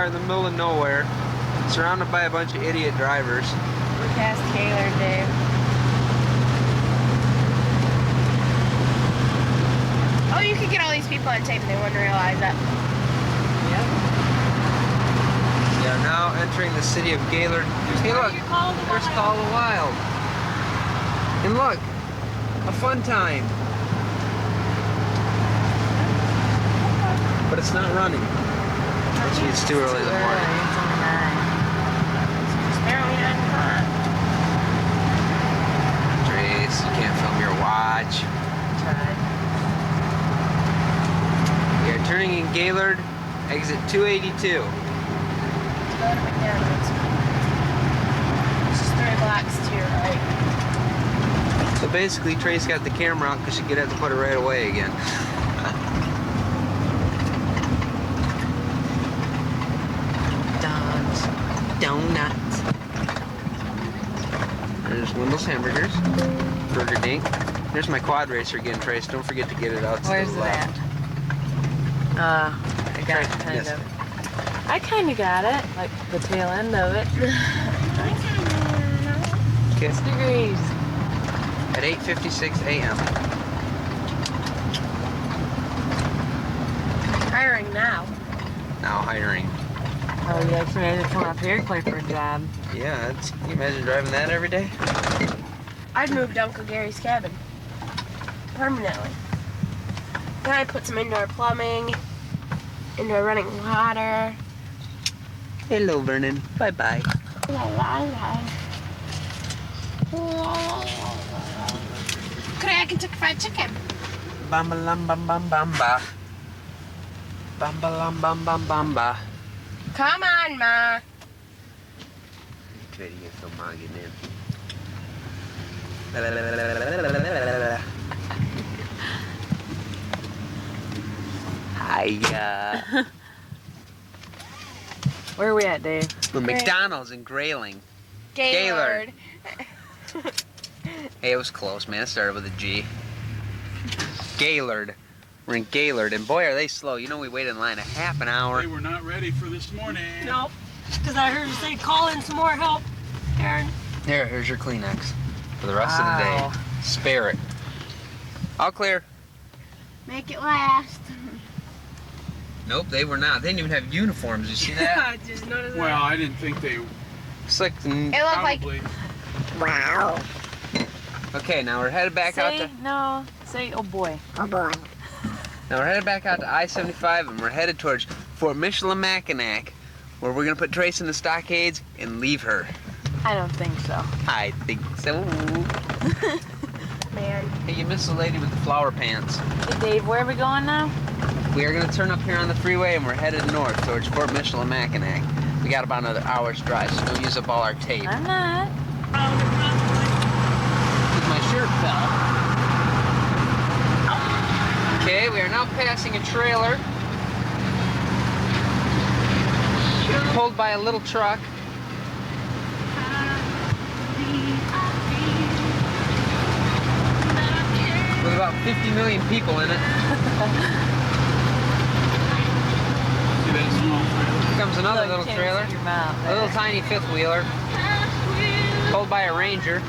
in the middle of nowhere, surrounded by a bunch of idiot drivers. We're past Taylor, Dave. Oh, you could get all these people on tape and they wouldn't realize that. Yep. We are now entering the city of Gaylord. Hey look, there's Call of the Wild. And look, a fun time. But it's not running. Actually, it's too early in the morning. It's only 9. It's barely 9 o'clock. Trace, you can't film your watch. Tried. We are turning in Gaylord, exit 282. Let's go to McDonald's. It's just 3 blocks to your right. So basically, Trace got the camera out because she'd have to put it right away again. Donuts. There's Wendell's Hamburgers. Burger Dink. There's my quad racer again, Trace. Don't forget to get it out to Where's the it left. at? I got it, kind Yes. of. I kind of got it, like the tail end of it. Okay. 6 degrees. At 8:56 a.m. Hiring now. Now hiring. Oh, yeah, can you come up here and play for a job? Yeah, can you imagine driving that every day? I'd move to Uncle Gary's cabin. Permanently. Then I'd put some indoor plumbing, indoor running water. Hello, Vernon. Bye-bye. Could I have Kentucky Fried Chicken? Bamba-lam-bam-bam-bamba. Bamba-lam-bam-bam-bamba. Come on, Ma. Try to get some mugging in. Hiya. Where are we at, Dave? The McDonald's in Grayling. Gaylord. Hey, it was close, man. It started with a G. Gaylord. We're in Gaylord, and boy, are they slow. You know, we waited in line a half an hour. They were not ready for this morning. Nope. Because I heard you say call in some more help, Erin. Here's your Kleenex for the rest of the day. Spare it. All clear. Make it last. Nope, they were not. They didn't even have uniforms. You see that? I just noticed Well, I didn't think they It's like. It looked like. probably. Wow. Okay, now we're headed back out to. No. Say, oh boy. Oh boy. Now we're headed back out to I-75, and we're headed towards Fort Michilimackinac, where we're gonna put Trace in the stockades and leave her. I don't think so. I think so. Man. Hey, you missed the lady with the flower pants. Hey, Dave, where are we going now? We are gonna turn up here on the freeway, and we're headed north towards Fort Michilimackinac. We got about another hour's drive, so don't use up all our tape. I'm not. My shirt fell. Okay, we are now passing a trailer pulled by a little truck. With about 50 million people in it. See that small trailer? Here comes another Look, little can't trailer. see your mouth, A little tiny fifth wheeler. Pulled by a ranger.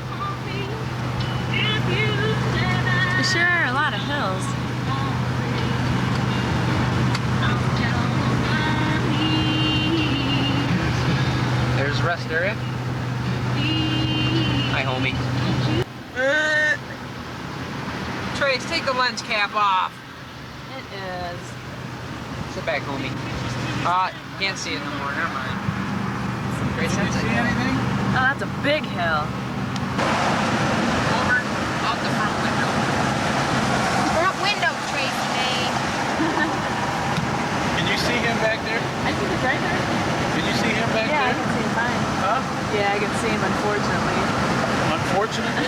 There sure are a lot of hills. There's the rest area. Hi, homie. Trace, take the lens cap off. It is. Sit back, homie. Can't see it no more. Never mind. Trace, Did you that's see a hill. anything? Oh, that's a big hill. Over out the front window. Front window, Tracy, babe. Can you see him back there? I think it's right there. Did you see him back Yeah, I there? can see him fine. Huh? Yeah, I can see him, unfortunately. Unfortunately.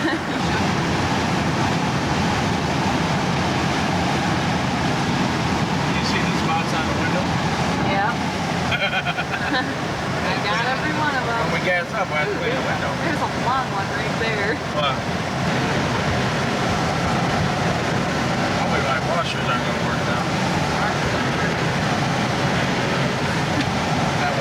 You see the spots on the window? Yeah. I got every one of them. When we gas up, we have to clean the window. There's a long one right there. What? Probably my washers aren't going to work now. That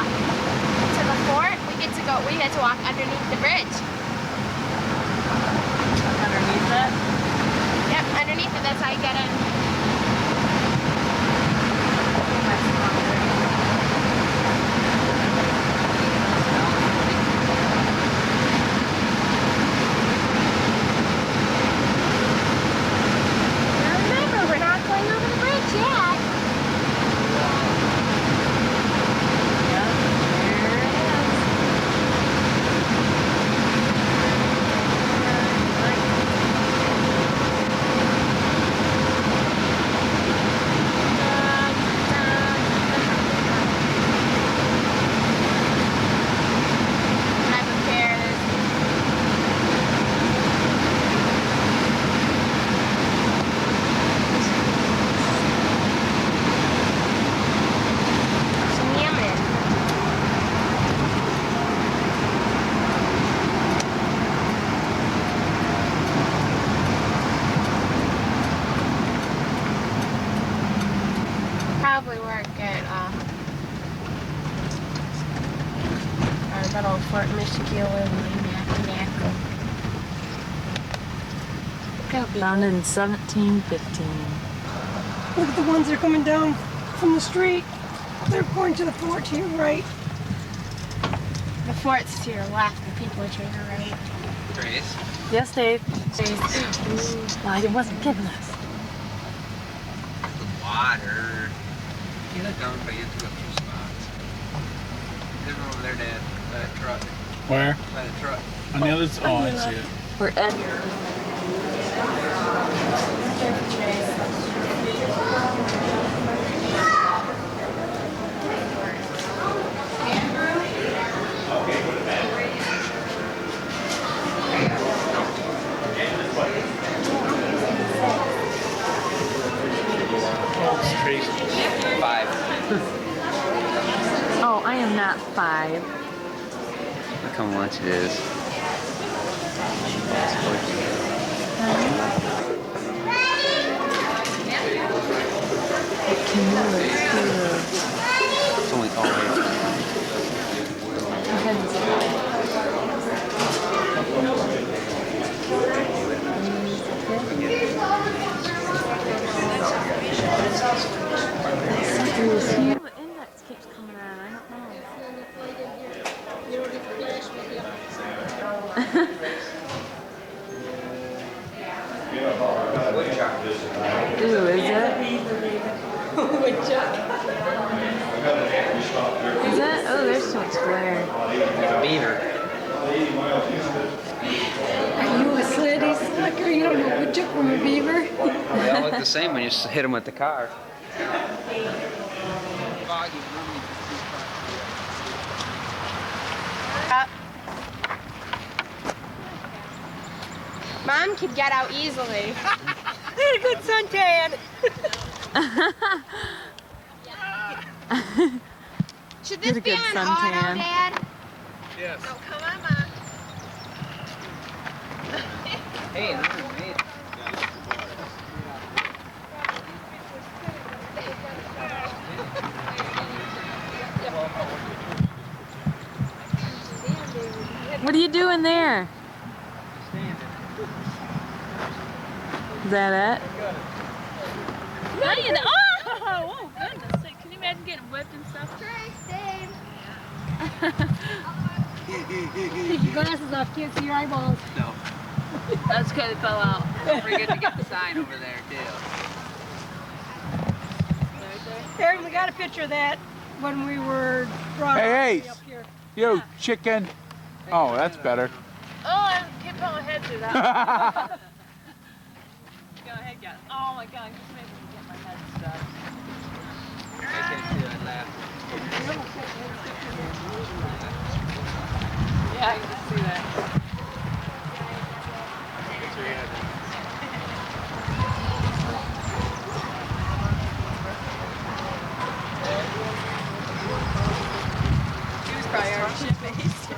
to the fort, we get to walk underneath the bridge. Underneath it? Yep, underneath it, that's how you get in. Remember, we're not going over the bridge yet. Probably work at that old Fort Michigan Founded in 1715. Look at the ones that are coming down from the street. They're going to the fort to your right. The fort's to your left, the people are to your right. Trace. Yes, Dave. Well, it wasn't giving us. The water. You look down, but you have to go through spots. There's one over there, Dad. By that truck. Where? By the truck. On the other side. Oh, I see it. We're at It's Tracy. 5. Oh, I am not 5. Look how much it is. It's only all The index keeps coming on. I don't know. Ooh, is it? Is it? Oh, there's so much glare. beaver. Are you a slitty slacker? You don't know woodchuck from a beaver? They all look the same when you just hit them with the car. Mom could get out easily. They had a good suntan. Should this Get a be good on auto, suntan. Dad? Yes. Oh, come on, Mom. Hey, this is me. What are you doing there? Is that it? Oh, goodness sake. Can you imagine getting whipped and stuff? Tracy. Take your glasses off, can't see your eyeballs. No. That's because it fell out. Don't forget to get the sign over there, too. Erin, we got a picture of that when we were brought Hey, up here. You chicken. Oh, that's better. Oh, I kept putting my head through that. Go ahead, guys. Oh my God, just made me get my head stuck. I can't see that laugh. Yeah, I can just see that. He was probably already shit-faced.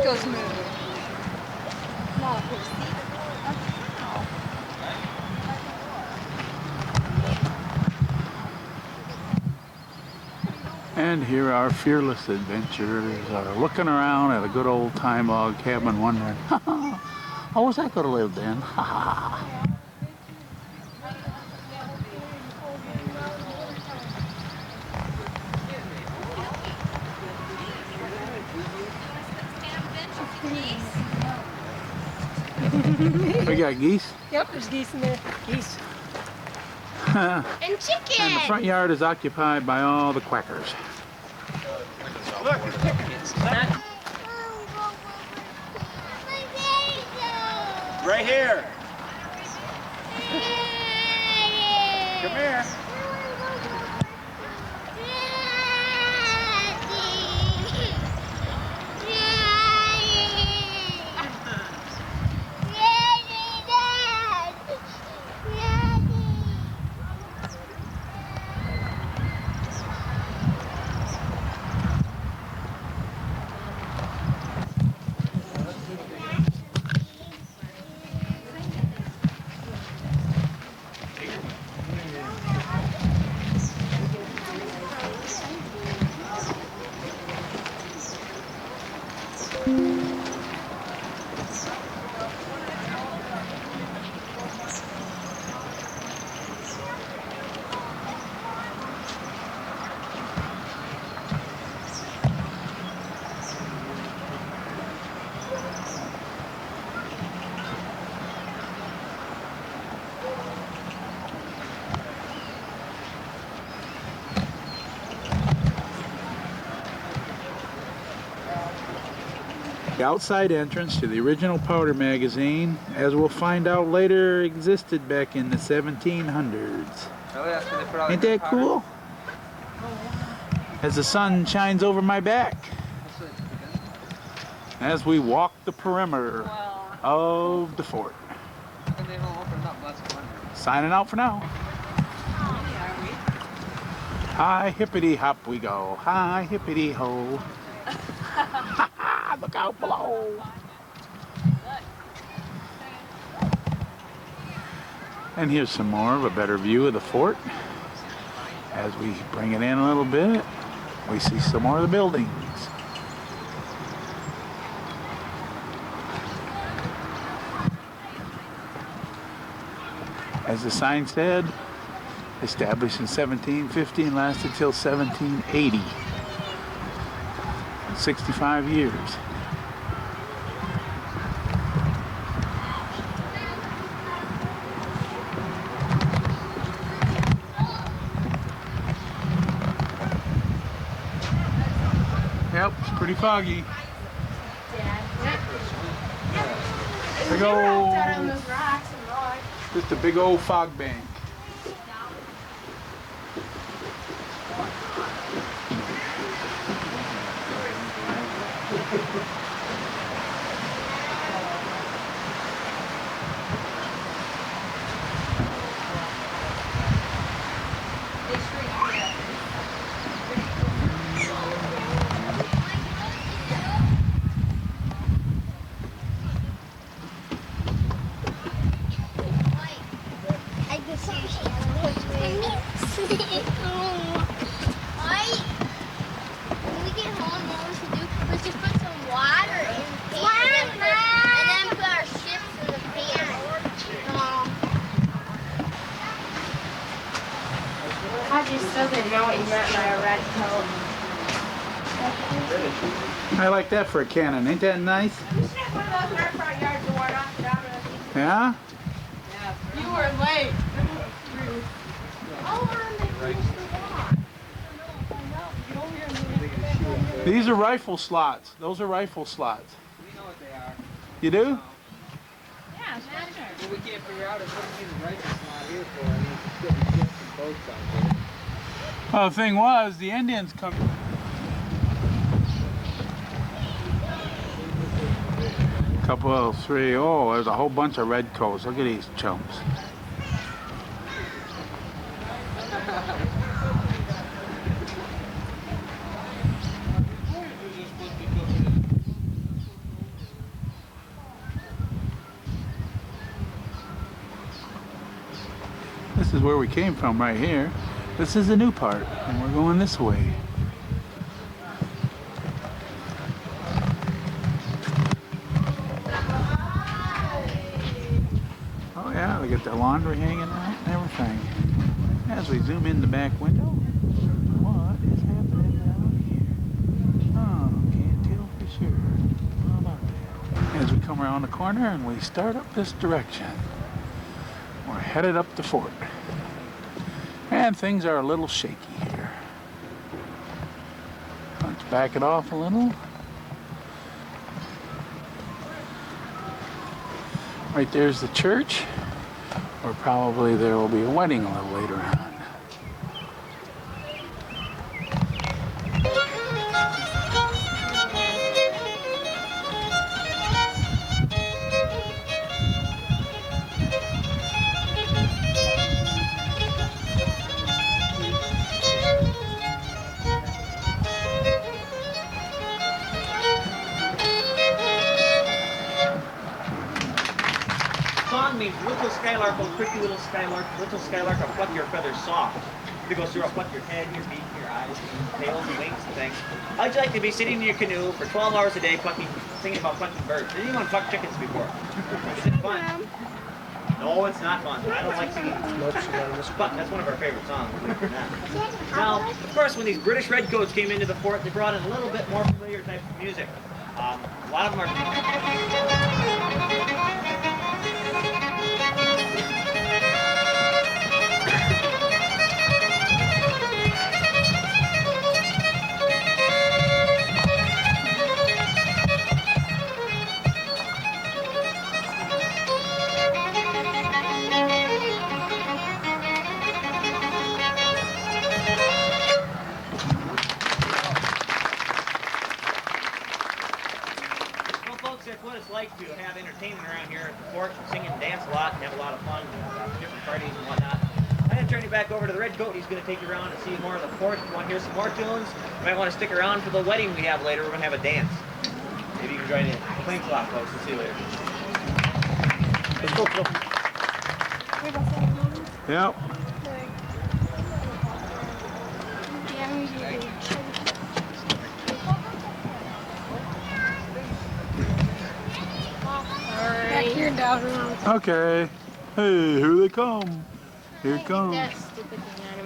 goes smooth. No, see? And here our fearless adventurers are looking around at a good old time log cabin wondering, how was I going to live then? Ha ha. We got geese. Yep, there's geese in there. Geese. And chicken! And the front yard is occupied by all the quackers. Right here. Come here. The outside entrance to the original powder magazine, as we'll find out later, existed back in the 1700s. Really? That's where they put all Ain't the that powder? cool? As the sun shines over my back, That's what it's as we walk the perimeter of the fort. been. They don't open up, that's one. Signing out for now. Hi hippity hop we go, hi hippity ho. Look out below. And here's some more of a better view of the fort. As we bring it in a little bit, we see some more of the buildings. As the sign said, established in 1750 and lasted till 1780. 65 years. Yep, it's pretty foggy. Big old, just a big old fog bank. I just still didn't know what you meant by a red coat. I like that for a cannon. Ain't that nice? Yeah? You were late. These are rifle slots. Those are rifle slots. We know what they are. You do? Yeah, sure. What we can't figure out is what we need the rifle slot here for. I mean, it's getting ships and boats out there. Well, the thing was, the Indians come. Couple, three, oh, there's a whole bunch of redcoats. Look at these chumps. This is where we came from right here. This is the new part, and we're going this way. Oh yeah, they got the laundry hanging out and everything. As we zoom in the back window, what is happening down here? Oh, can't tell for sure. How about that? As we come around the corner and we start up this direction, we're headed up the fort. And things are a little shaky here. Let's back it off a little. Right there's the church, or probably there will be a wedding a little later on. Song means little skylark, oh pretty little skylark, I'll pluck your feathers soft. It goes through, I'll pluck your head, your feet, your eyes, your tails, and wings and things. How'd you like to be sitting in your canoe for 12 hours a day singing about plucking birds? Did anyone pluck chickens before? Is it fun? No, it's not fun. I don't like singing. But that's one of our favorite songs. Now, of course, when these British redcoats came into the fort, they brought in a little bit more familiar type of music. A lot of them are... That's what it's like to have entertainment around here at the fort, sing and dance a lot and have a lot of fun, different parties and whatnot. I'm going to turn you back over to the Redcoat. He's going to take you around and see more of the fort. If you want to hear some more tunes, you might want to stick around for the wedding we have later. We're going to have a dance. Maybe you can join in. Thanks a lot, folks. We'll see you later. Let's go, Phil. Yep. Back here, down. Okay. Hey, here they come. Here it comes.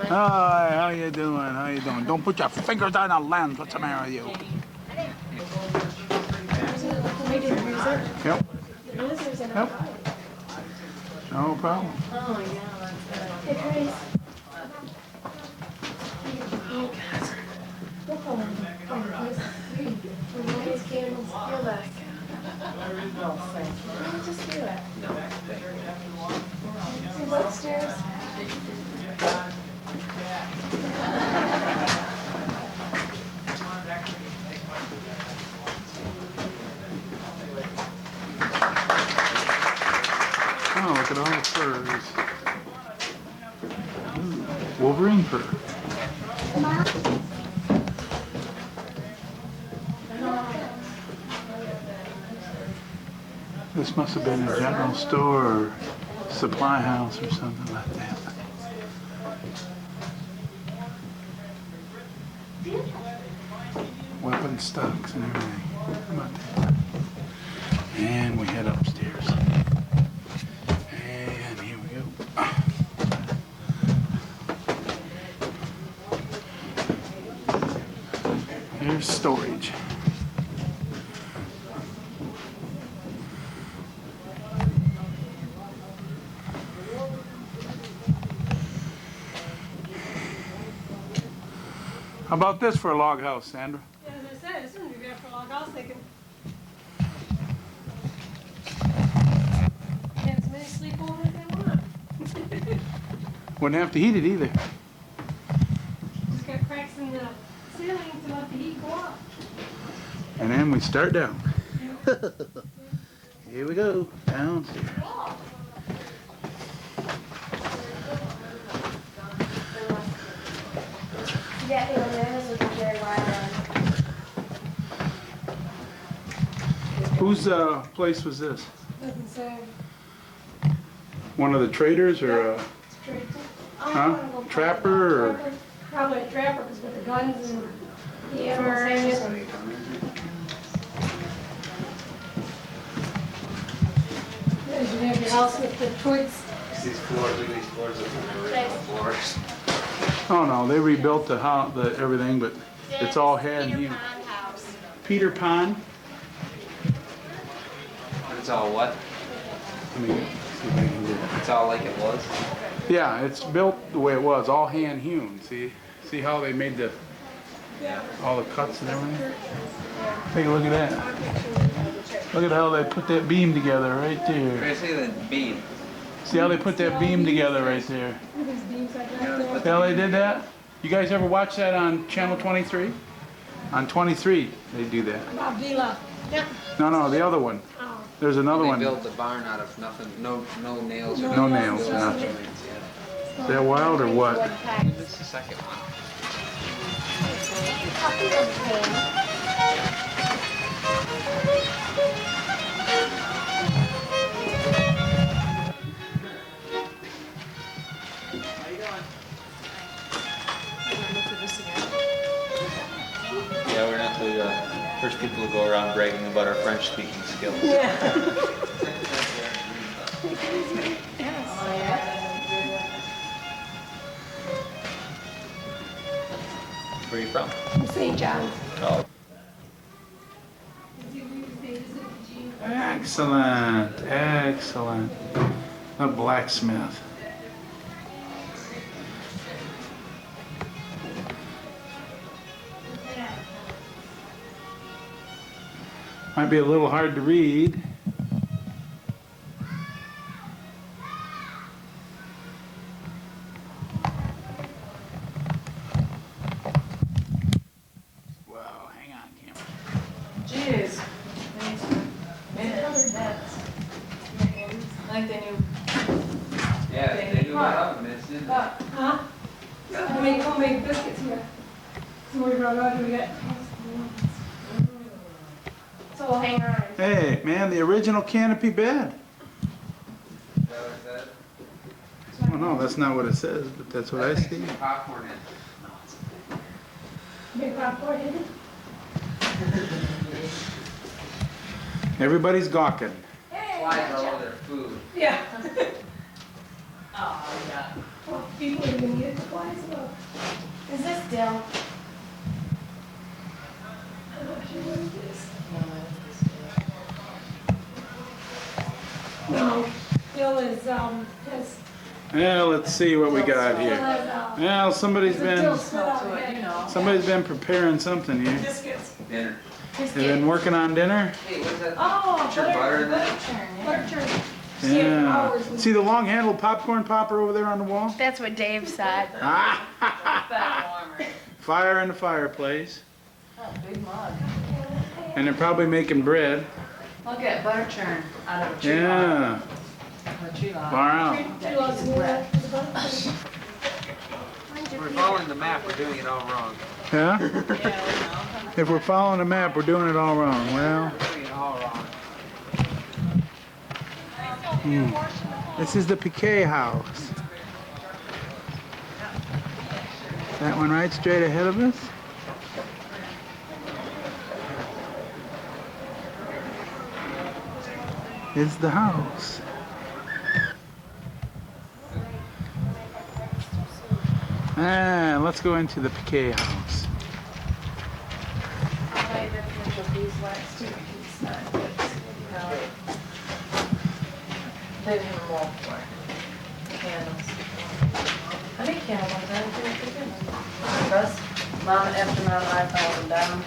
Hi, how you doing? How you doing? Don't put your fingers on the lens. What's the matter with you? Yep. Yep. No problem. Oh my God. Hey, Trace. Oh God. Look on them. When the lights came, feel that. Just do it. He's upstairs. Oh, look at all the furs. Ooh, Wolverine fur. This must have been a general store or supply house or something like that. Weapon stocks and everything. How about that? And we head upstairs. And here we go. Here's storage. How about this for a log house, Sandra? Yeah, as I said, as soon as we get for a log house, they can have as many sleepovers as they want. Wouldn't have to heat it either. Just got cracks in the ceiling to let the heat go up. And then we start down. Here we go, downstairs. Whose place was this? Doesn't say. One of the traders or? Straight. Huh? Trapper or? Probably a trapper, because with the guns and the animals. You have your house with the twigs. These floors are the floors. Oh no, they rebuilt the house, everything, but it's all hand hewn. Peter Pan. It's all what? Let me see if I can get it. It's all like it was. Yeah, it's built the way it was, all hand hewn. See how they made all the cuts and everything? Take a look at that. Look at how they put that beam together right there. Tracy, the beam. See how they put that beam together right there? See how they did that? You guys ever watch that on channel 23? On 23, they do that. No, the other one. There's another one. They built the barn out of nothing, no nails. Or No nails, nothing. Is that wild or what? This is the second one. Yeah, we're not the first people to go around bragging about our French speaking skills. Yeah. Where are you from? St. John's. Oh. Excellent, excellent. A blacksmith. Might be a little hard to read. Wow, hang on, camera. Jeez. Like they knew. Yeah, they do that oven mitts, didn't they? Huh? I'll make biscuits here. So we're gonna we got. So we'll hang on. Hey, man, the original canopy bed. Is that what it said? Well, no, that's not what it says, but that's what I see. Popcorn in. Make popcorn in it. Everybody's gawking. Flies all over their food. Yeah. Oh, yeah. Well, people are gonna eat it twice. Well, Is this Dill? I'm not sure what it is. No, Bill is, has. Yeah, let's see what we got here. Well, somebody's been preparing something here. Biscuits. Dinner. They've been working on dinner. Hey, what's that? Oh, Put your butter in that. Butter churn. Yeah. See the long-handled popcorn popper over there on the wall? That's what Dave said. Ah, that warmer. fire in the fireplace. Oh, big mug. And they're probably making bread. Look at butter churn out of a tree log. Yeah. A tree log. Far out. We're following the map, we're doing it all wrong. Yeah? Yeah, well, If we're following the map, we're doing it all wrong. Well, We're doing it all wrong. this is the Piquet house. That one right straight ahead of us. Is the house. And let's go into the Piquet house. They didn't have a wall for it. Candles. I think candles like that are pretty good. Russ, Mom, after Mom and I found them down.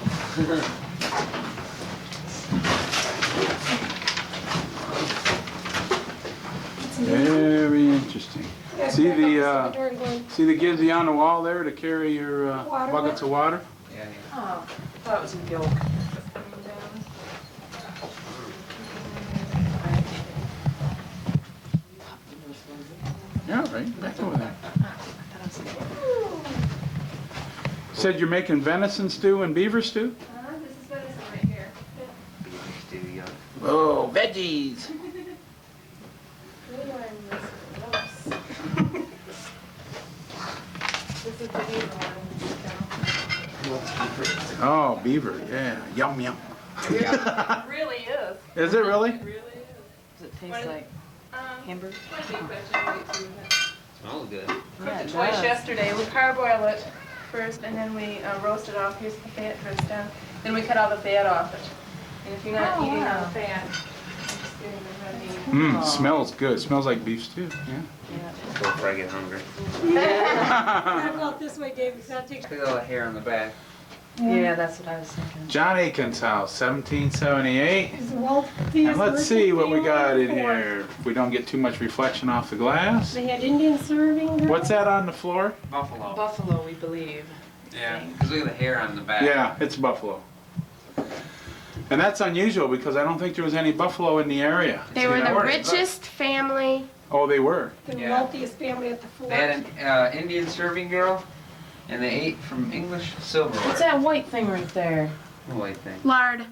Very interesting. See the gizzy on the wall there to carry your buckets of water? Yeah, Oh, thought it was a yolk. Yeah, right back over there. Said you're making venison stew and beaver stew? This is venison right here. Oh, veggies. Oh, beaver, yeah. Yum, yum. It really is. Is it really? It really is. Does it taste like hamburger? Smells good. Cooked it twice yesterday. We parboil it first, and then we roast it off. Here's the fat for instance. Then we cut all the fat off it. And if you're not eating all the fat, just getting it ready. Mmm, smells good. Smells like beef stew. Yeah. Before I get hungry. Gotta go out this way, Dave, because that takes. Look at all the hair on the back. Yeah, that's what I was thinking. John Aiken's house, 1778. Is the wealthiest And let's see what we merchant got in family here. If we don't get too much reflection off the glass. They had Indian serving. What's that on the floor? Buffalo. Buffalo, we believe. Yeah, because look at the hair on the back. Yeah, it's buffalo. And that's unusual because I don't think there was any buffalo in the area. They were the richest family. Oh, they were. The Yeah. wealthiest family at the fort. They had an Indian serving girl, and they ate from English silverware. What's that white thing right there? What white thing? Lard.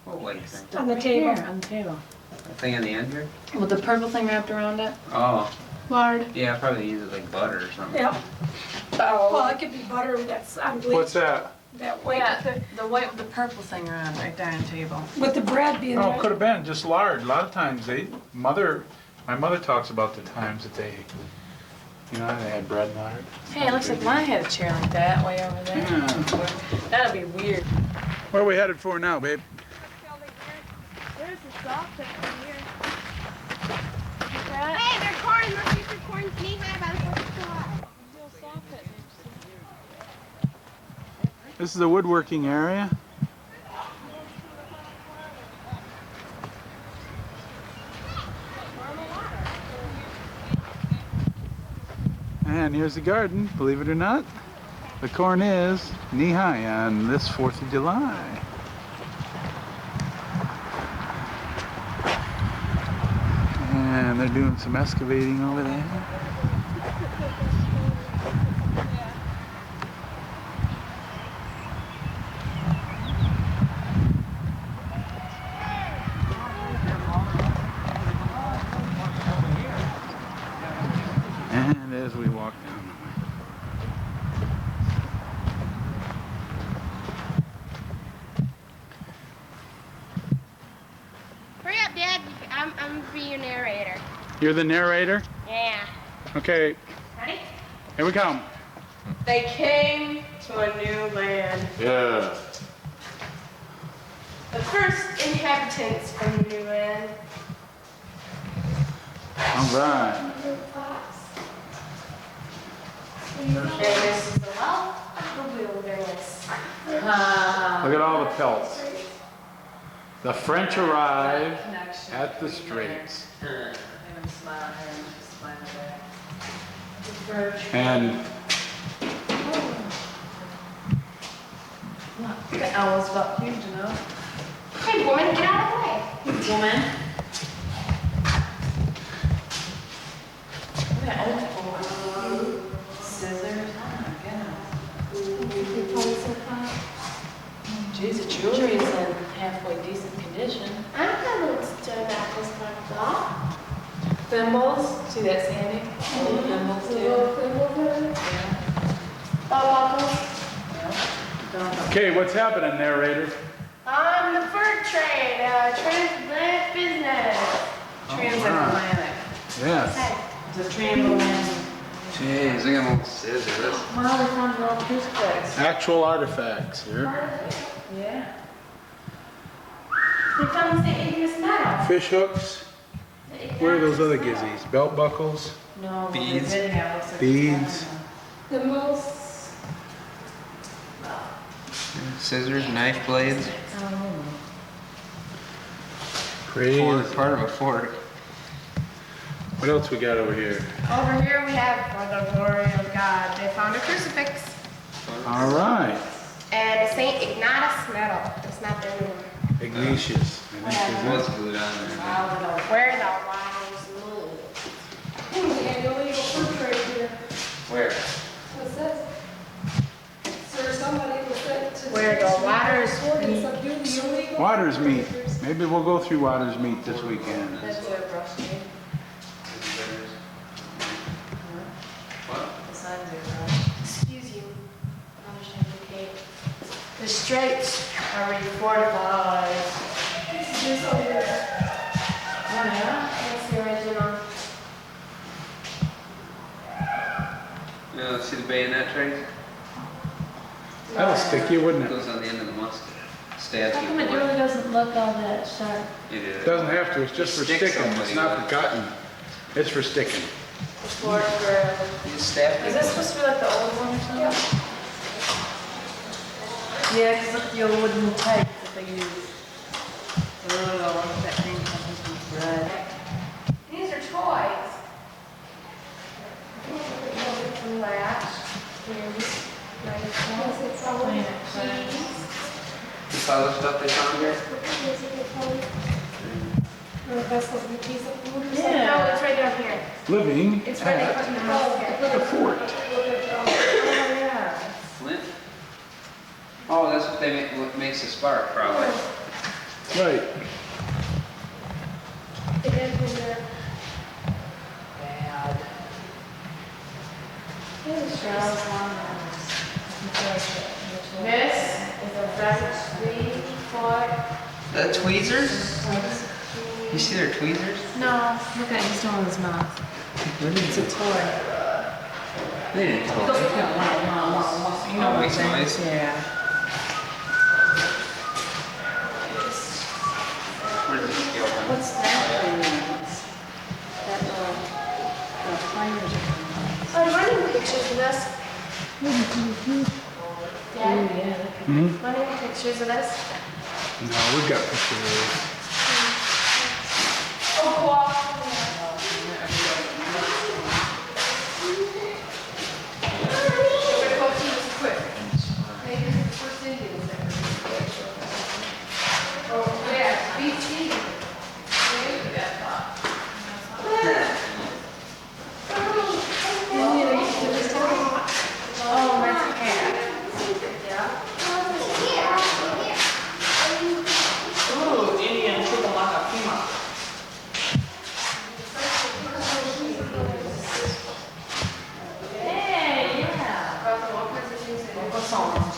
What white thing? On the Right table. here, on the table. The thing on the end here? With the purple thing wrapped around it? Oh, Lard. yeah, probably use it like butter or something. Yep. Well, it could be butter that's on bleach. What's that? That white. Yeah, the white with the purple thing around right there on the table. With the bread being Oh, there. could have been just lard. A lot of times my mother talks about the times that they, they had bread and lard. Hey, it looks like mine had a chair like that way over there. Yeah. That'd be weird. Where are we headed for now, babe? There's a soft tip here. Hey, they're corn. Look, these are corn knee-high by the 4th of July. This is the woodworking area. And here's the garden, believe it or not. The corn is knee-high on this 4th of July. And they're doing some excavating over there. And as we walk down the way. Hurry up, Dad. I'm gonna be your narrator. You're the narrator? Yeah. Okay, Ready? here we come. They came to a new land. Yeah. The first inhabitants from the new land. All right. And this is the wealth of the wilderness. Look at all the pelts. The French arrived at the Straits. And The owl's about huge enough. Hey, woman, get out of the way. Woman. Look at old scissors. Oh my goodness. Geez, the jewelry is in halfway decent condition. I'm gonna turn out this part. Thimbles. See that, Sandy? Little thimbles too. Yeah. okay, what's happening, narrator? On the fur trade, transatlantic business. Transatlantic. Yes. It's a transatlantic. Jeez, look at them scissors. Wow, they found an old crucifix. Actual artifacts here. Yeah. They found the Ignis metal. Fish hooks. Where are those other gizzies? Belt buckles? No, but Beads. they did have looks like Beads. The most. Scissors, knife blades. Crazy. Fork, part of a fork. What else we got over here? Over here we have, for the glory of God, they found a crucifix. All right. And St. Ignatius medal. It's not there anymore. Ignatius. I think What's is it. glued on there? Where the waters move. The illegal fur trade here. Where? What's that? Sir, somebody was sent to. Where the waters and subdue the illegal. Waters meet. Maybe we'll go through Waters meet this weekend. That's a brush tree. What? The signs are brush. Excuse you. I wish I could pay. The straits are refortified. This over here. Oh, yeah? That's the original. See the bayonet, Trace? That'll stick you, wouldn't It it? goes on the end of the musket. Stabs How you. come it really doesn't look all that sharp? It is. Doesn't have to, it's just for Stick sticking. somebody It's not with for it. cutting. It's for sticking. Before for... You stab Is people. this supposed to be like the old one or something? Yeah, because look at the old wooden type that they use. Oh, that thing comes red. These are toys. Latch. Clean it, clean. You saw the stuff they found here? Yeah. No, it's right down here. Living It's where they at put in the house. the fort. Oh, yeah. Flint? Oh, that's what they make, what makes a spark, probably. Right. It is in there. Bad. Charles Longhouse. This is a French 3-foot. The tweezers? You see their tweezers? No, look at it, he's doing his mouth. It's a toy. They didn't tell me. You know Oh, what I'm makes saying? noise? Yeah. Where does this go? What's that thing? That little, the pliers are. I'm running pictures of this. Dad, Hmm? running pictures of this. No, we've got pictures of this. Oh, cool. We're going to use quick. Maybe this is the first Indians that were oh, yeah, BT. Oh, that's a cat. Ooh, Indian Chukalaka Pima. Hey, yeah. Local song.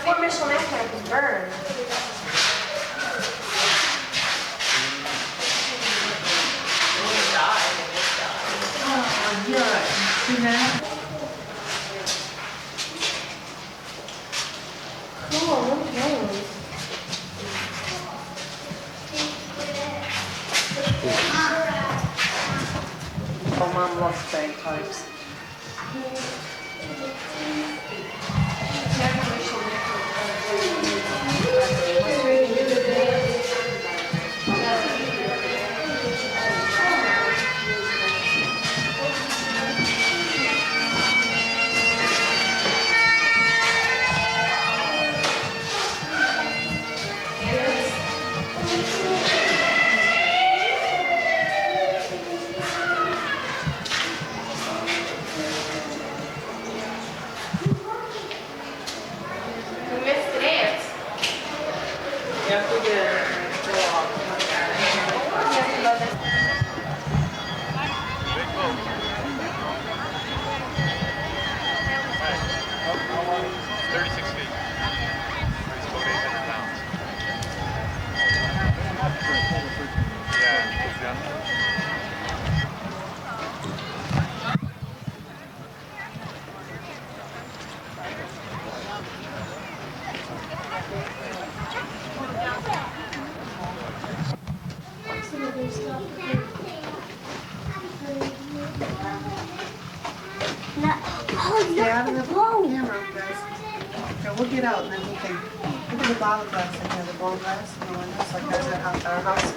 Poor Michelle Mackinac was burned. See that? Cool, look at those. Oh, Mom loves bagpipes. out of the camera, guys. Okay, we'll get out and then we can look at the bottle glass and have the ball glass and the windows like ours at our house.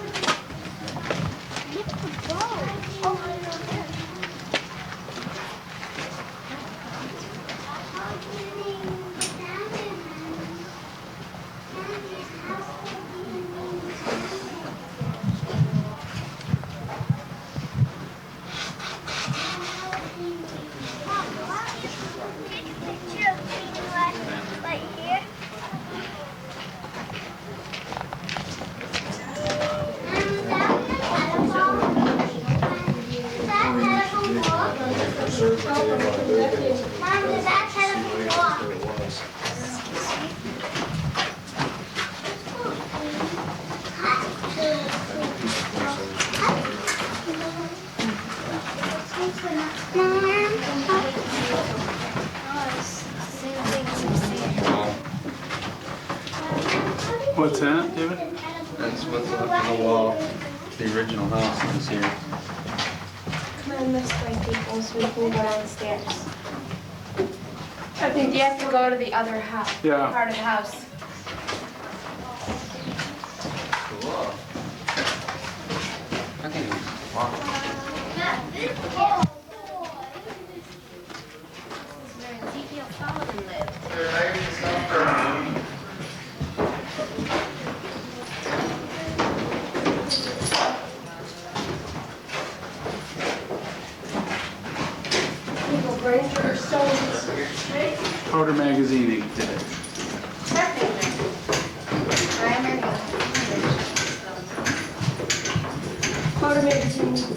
What's that, David? That's what's up on the wall. The original house is here. Come on this way, people, so we can go downstairs. I think you have to go to the other house. Yeah. Part of the house. Cool. I think it's wow. Powder magazine ink today. Powder magazine. So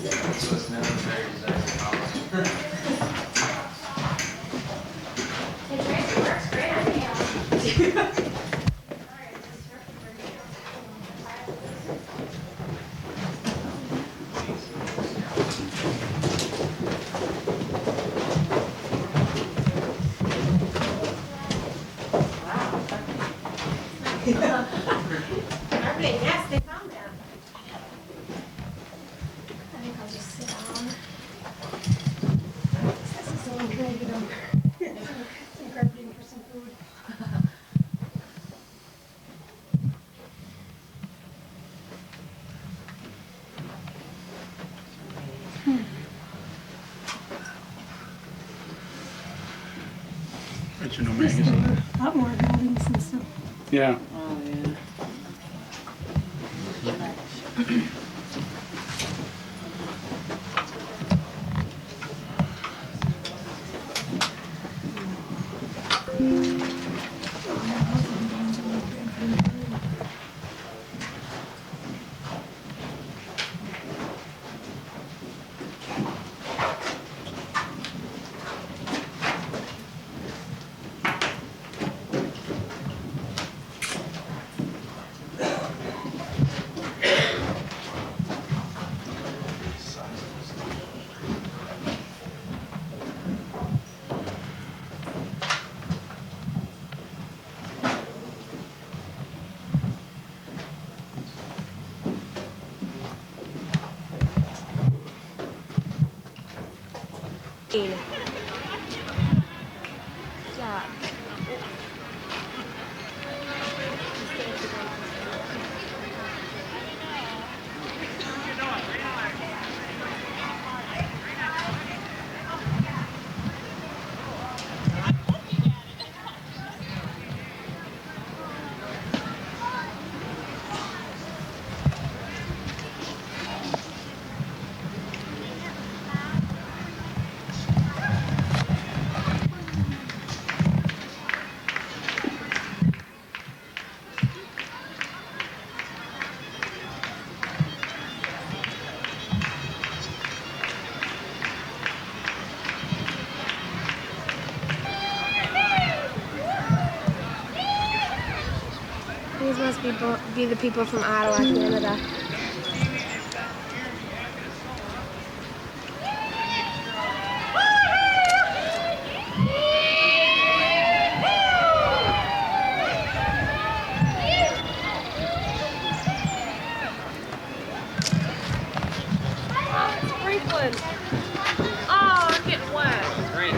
it's never very exact house. Original magazine. A lot more buildings and stuff. Yeah. Oh, yeah. Yeah. These must be the people from Ottawa, Canada. Oh, it's sprinkling. Oh, I'm getting wet. Great.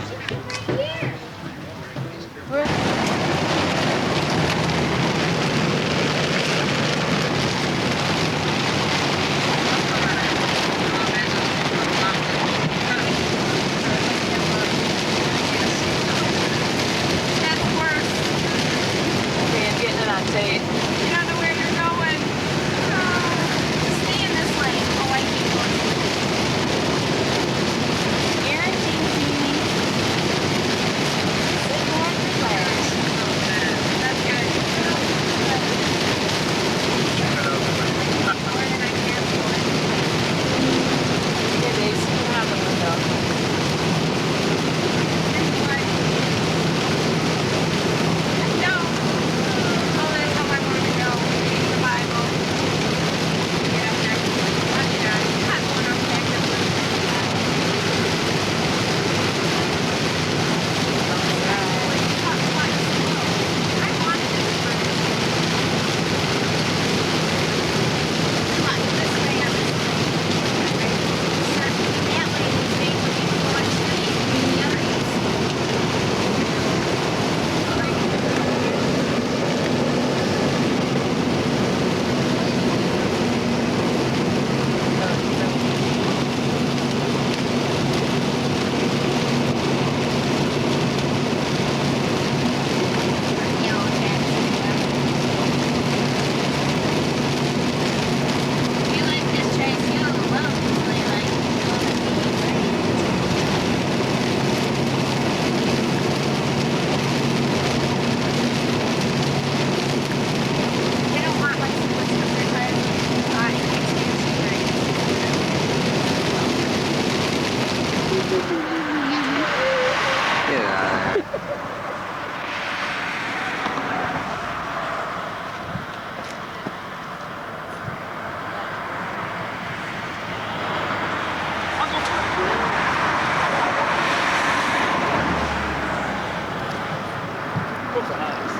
Book of eyes.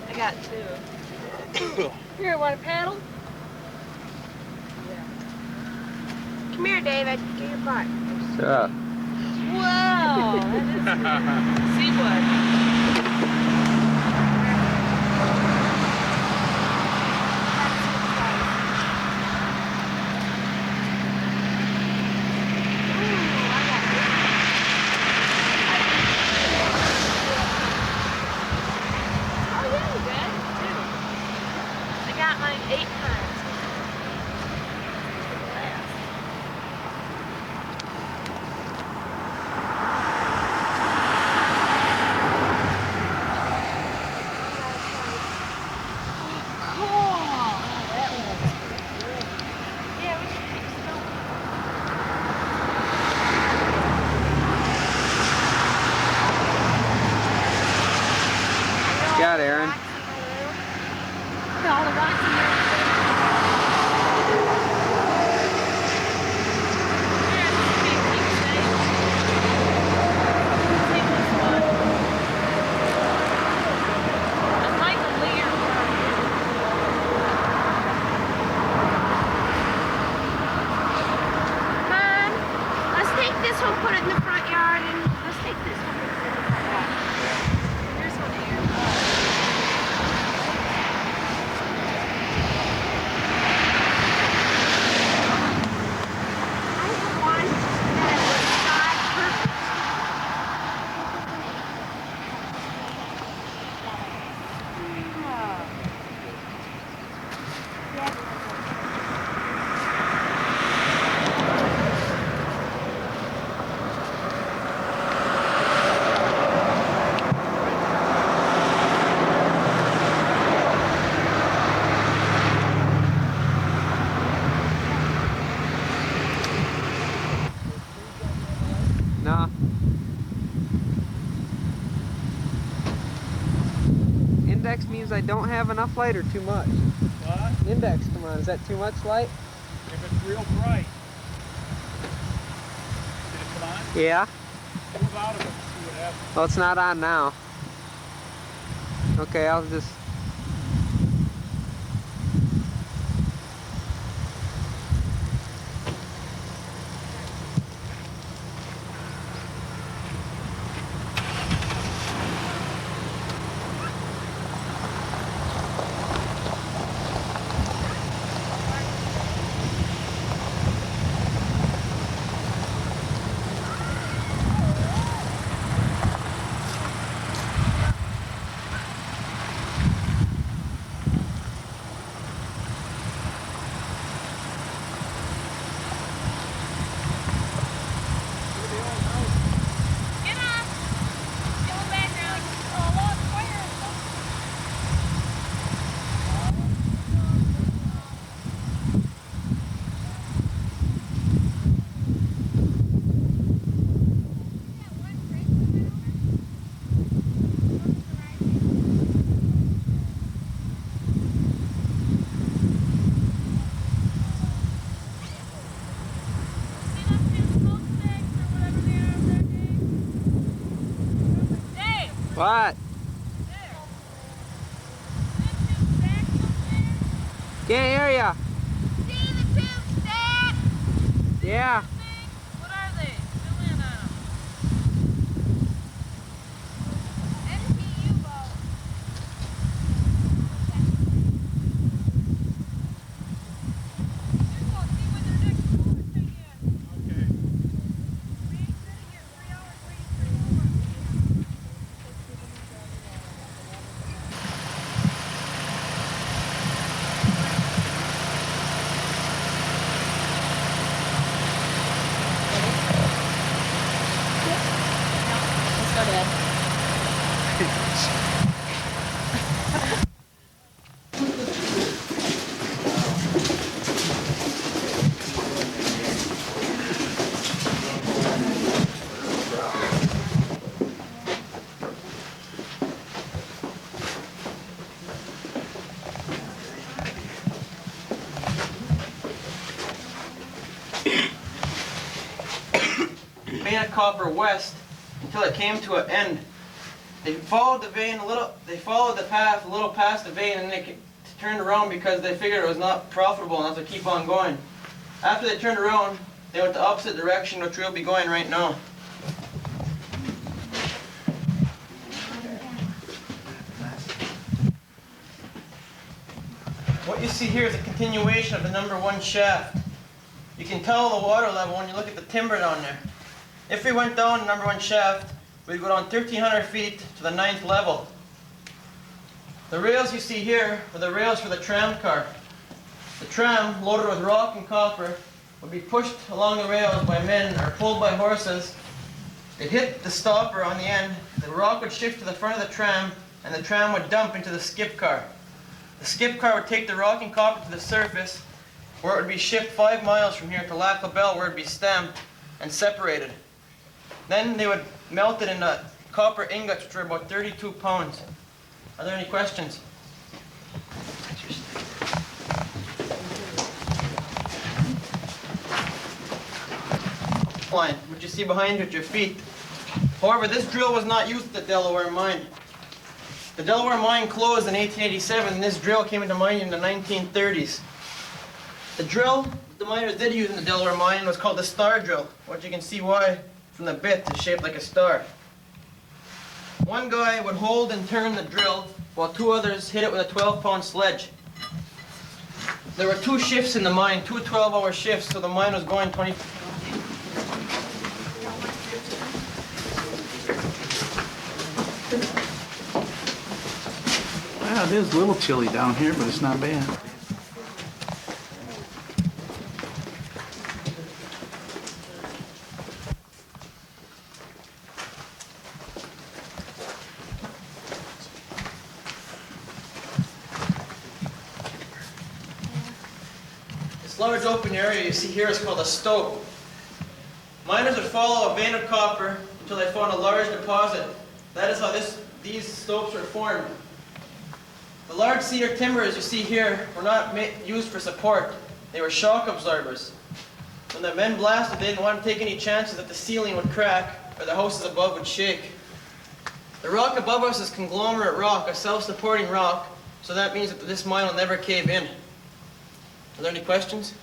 I got two. Here, want to paddle? Yeah. Come here, David. Get your butt. Yeah. Whoa! That is seawood. Mine 8 times. Got it, Erin. All the rocks in there. This one, put it in the front yard, and let's take this one, put it in the front yard. Here's one here. I have one that was God perfect. Nah. Index means I don't have enough light or too much. What? Index, come on, is that too much light? If it's real bright. Did it come on? Yeah. Move out of it and see what happens. Well, it's not on now. Okay, I'll just... What? Can't hear ya. See the tube stack? Yeah. What are they? Fill in on them. NPU boat. Just go see when their next boat thing is. Okay. We ain't sitting here 3 hours waiting for you. Let's go, Dad. of copper west until it came to an end. They followed the vein a little, they followed the path a little past the vein, and they turned around because they figured it was not profitable enough to keep on going. After they turned around, they went the opposite direction, which we'll be going right now. What you see here is a continuation of the #1 shaft. You can tell the water level when you look at the timber down there. If we went down #1 shaft, we'd go down 1,300 feet to the 9th level. The rails you see here are the rails for the tram car. The tram, loaded with rock and copper, would be pushed along the rails by men or pulled by horses. They'd hit the stopper on the end, the rock would shift to the front of the tram, and the tram would dump into the skip car. The skip car would take the rock and copper to the surface, where it would be shipped 5 miles from here to Lac La Belle, where it would be stamped and separated. Then they would melt it into copper ingots, which are about 32 pounds. Are there any questions? Line, which you see behind you at your feet. However, this drill was not used at the Delaware mine. The Delaware mine closed in 1887, and this drill came into mine in the 1930s. The drill the miners did use in the Delaware mine was called the star drill, which you can see why from the bit is shaped like a star. One guy would hold and turn the drill while 2 others hit it with a 12-pound sledge. There were 2 shifts in the mine, 2 12-hour shifts, so the mine was going 20. Wow, it is a little chilly down here, but it's not bad. This large open area you see here is called a stope. Miners would follow a vein of copper until they found a large deposit. That is how these stopes were formed. The large cedar timbers you see here were not used for support. They were shock absorbers. When the men blasted, they didn't want to take any chances that the ceiling would crack or the houses above would shake. The rock above us is conglomerate rock, a self-supporting rock, so that means that this mine will never cave in. Are there any questions?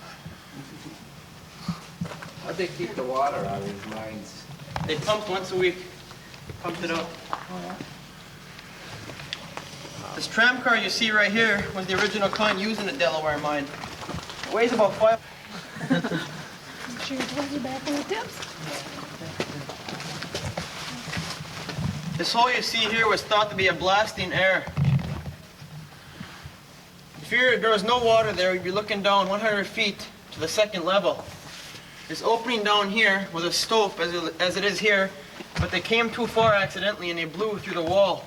How'd they keep the water out of these mines? They pumped once a week. Pumped it up. This tram car you see right here was the original kind used in the Delaware mine. It weighs about 5. Sure your toes are back on the tips. This hole you see here was thought to be a blasting air. If there was no water there, you'd be looking down 100 feet to the 2nd level. This opening down here was a stope as it is here, but they came too far accidentally and they blew through the wall.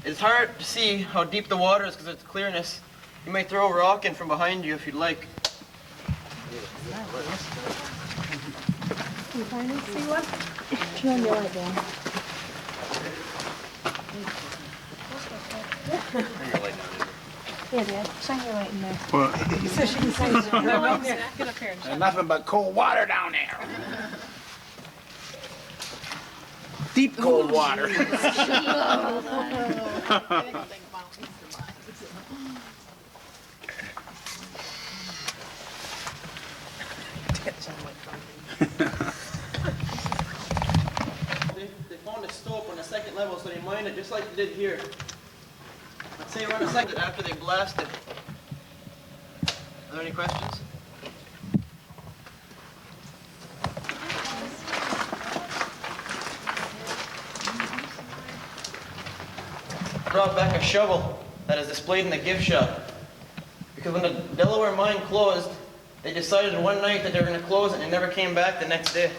It's hard to see how deep the water is because of its clearness. You may throw a rock in from behind you if you'd like. Can you finally see one? Turn your light down. Yeah, Dad. Shine your light in there. Well, So she can say, no, wait there. Get up here. there's nothing but cold water down there. Deep cold water. They found a stope on the 2nd level, so they mined it just like they did here. Let's say around a second after they blasted. Are there any questions? Brought back a shovel that is displayed in the gift shop. Because when the Delaware mine closed, they decided one night that they were going to close it and never came back the next day.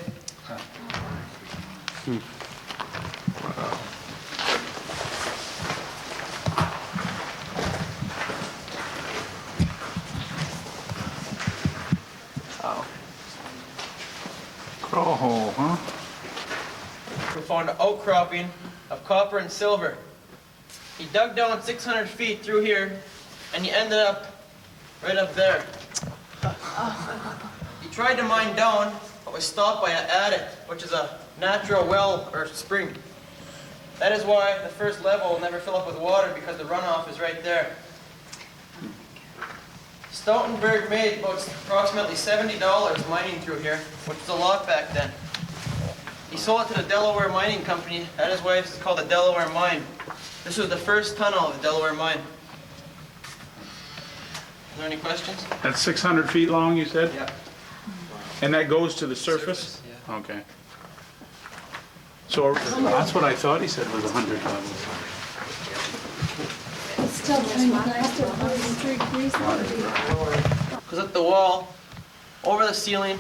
Crawl hole, huh? We found an outcropping of copper and silver. He dug down 600 feet through here, and he ended up right up there. He tried to mine down, but was stopped by an adit, which is a natural well or spring. That is why the first level will never fill up with water, because the runoff is right there. Stoutenberg made about approximately $70 mining through here, which was a lot back then. He sold it to the Delaware Mining Company. That is why it's called the Delaware Mine. This was the first tunnel of the Delaware Mine. Are there any questions? That's 600 feet long, you said? Yeah. And that goes to the surface? Yeah. Okay. So that's what I thought he said was 100 levels. It's still trying to blast at 103 degrees. Goes up the wall, over the ceiling,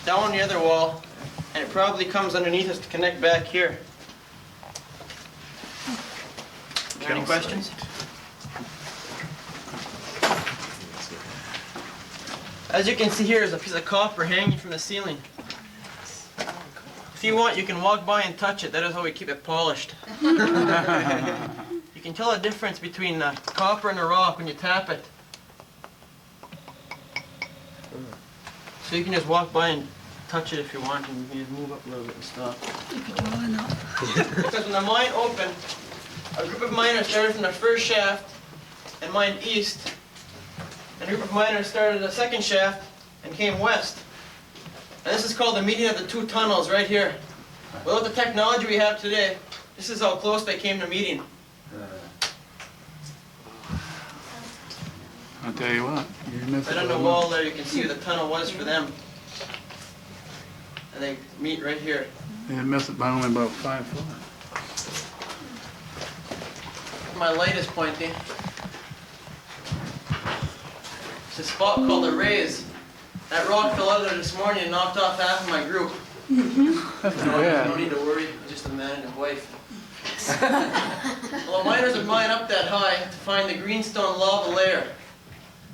down the other wall, and it probably comes underneath us to connect back here. Are there any questions? As you can see here is a piece of copper hanging from the ceiling. If you want, you can walk by and touch it. That is how we keep it polished. You can tell the difference between the copper and the rock when you tap it. So you can just walk by and touch it if you want, and you can just move up a little bit and stop. Because when the mine opened, a group of miners started from the first shaft and mined east. And a group of miners started the second shaft and came west. And this is called the meeting of the two tunnels right here. Without the technology we have today, this is how close they came to meeting. I'll tell you what, you missed Right on the wall there, you can see where the tunnel was for them. And they meet right here. You missed it by only about 5 foot. My light is pointing. It's a spot called the Rays. That rock fell out there this morning and knocked off half of my group. That's too No bad. need to worry, I'm just a man and his wife. Well, the miners would mine up that high to find the greenstone lava layer.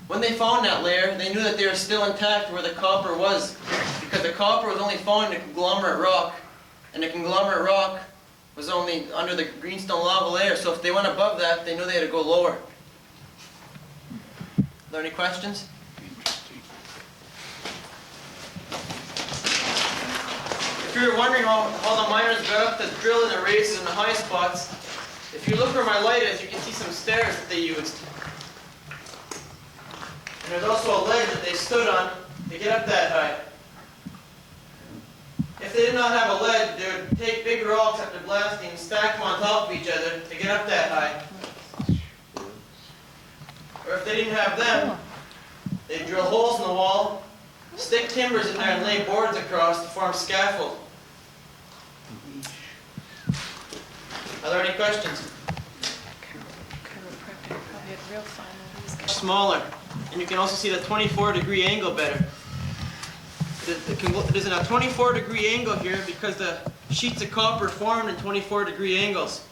When they found that layer, they knew that they were still intact where the copper was, because the copper was only found in the conglomerate rock, and the conglomerate rock was only under the greenstone lava layer, so if they went above that, they knew they had to go lower. Are there any questions? If you're wondering how the miners got up to drill in the races and the high spots, if you look where my light is, you can see some stairs that they used. And there's also a ledge that they stood on to get up that high. If they did not have a ledge, they would take big rocks after blasting and stack them on top of each other to get up that high. Or if they didn't have them, they'd drill holes in the wall, stick timbers in there and lay boards across to form scaffold. Are there any questions? Smaller. And you can also see the 24-degree angle better. It is in a 24-degree angle here because the sheets of copper formed in 24-degree angles.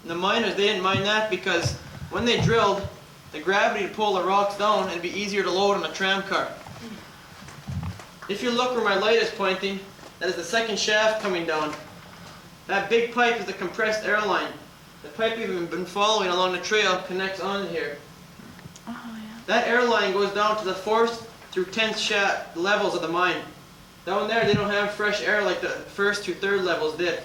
And the miners, they didn't mind that because when they drilled, the gravity would pull the rocks down and it'd be easier to load on a tram car. If you look where my light is pointing, that is the second shaft coming down. That big pipe is the compressed air line. The pipe we've been following along the trail connects on here. That air line goes down to the 4th through 10th shaft levels of the mine. Down there they don't have fresh air like the 1st through 3rd levels did.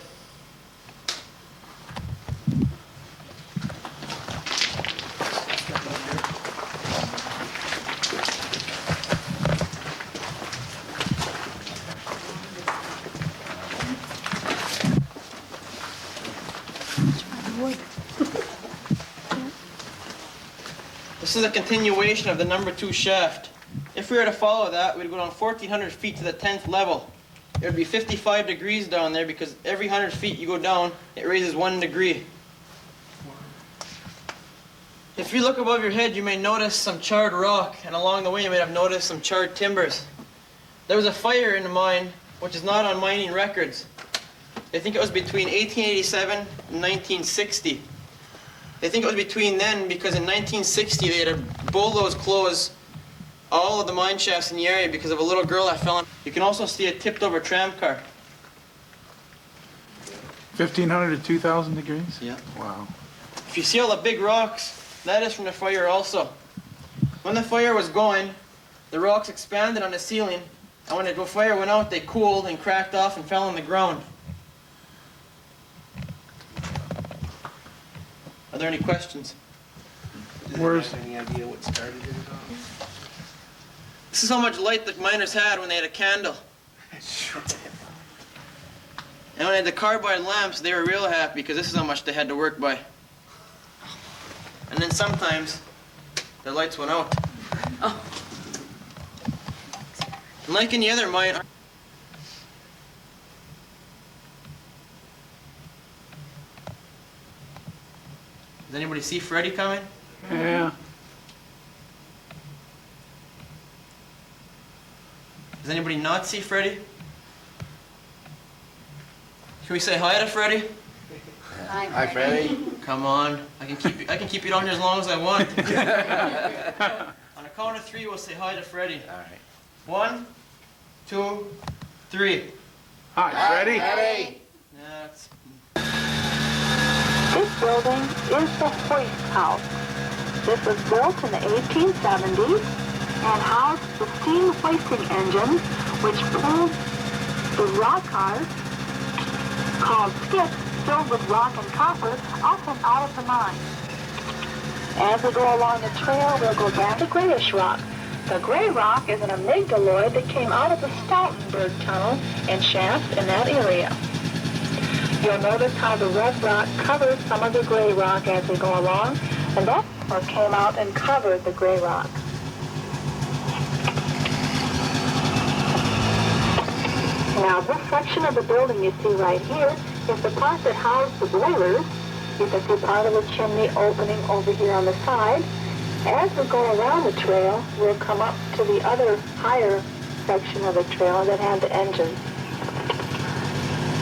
This is a continuation of the number 2 shaft. If we were to follow that, we'd go down 1,400 feet to the 10th level. It would be 55 degrees down there because every 100 feet you go down, it raises 1 degree. If you look above your head, you may notice some charred rock, and along the way you may have noticed some charred timbers. There was a fire in the mine, which is not on mining records. They think it was between 1887 and 1960. They think it was between then because in 1960 they had to bulldoze close all of the mine shafts in the area because of a little girl that fell in. You can also see a tipped over tram car. 1,500 to 2,000 degrees? Yeah. Wow. If you see all the big rocks, that is from the fire also. When the fire was going, the rocks expanded on the ceiling And when the fire went out, they cooled and cracked off and fell on the ground. Are there any questions? Where's Any idea what started it all? This is how much light the miners had when they had a candle. And when they had the carbide lamps, they were real happy because this is how much they had to work by. And then sometimes the lights went out. Oh. And like any other mine, does anybody see Freddy coming? Yeah. Does anybody not see Freddy? Can we say hi to Freddy? Hi, Freddy. Come on, I can keep you down here as long as I want. On a count of 3, we'll say hi to Freddy. All right. 1, 2, 3. Hi, Freddy. That's This building is the hoist house. This was built in the 1870s and housed the steam hoisting engine which pulled the rock cars called skips filled with rock and copper up and out of the mine. As we go along the trail, we'll go down to grayish rock. The gray rock is an amygdaloid that came out of the Stoutenburg tunnel and shafts in that area. You'll notice how the red rock covers some of the gray rock as we go along, and that's what came out and covered the gray rock. Now, this section of the building you see right here is the part that housed the boilers. You can see part of the chimney opening over here on the side. As we go around the trail, we'll come up to the other higher section of the trail that had the engines.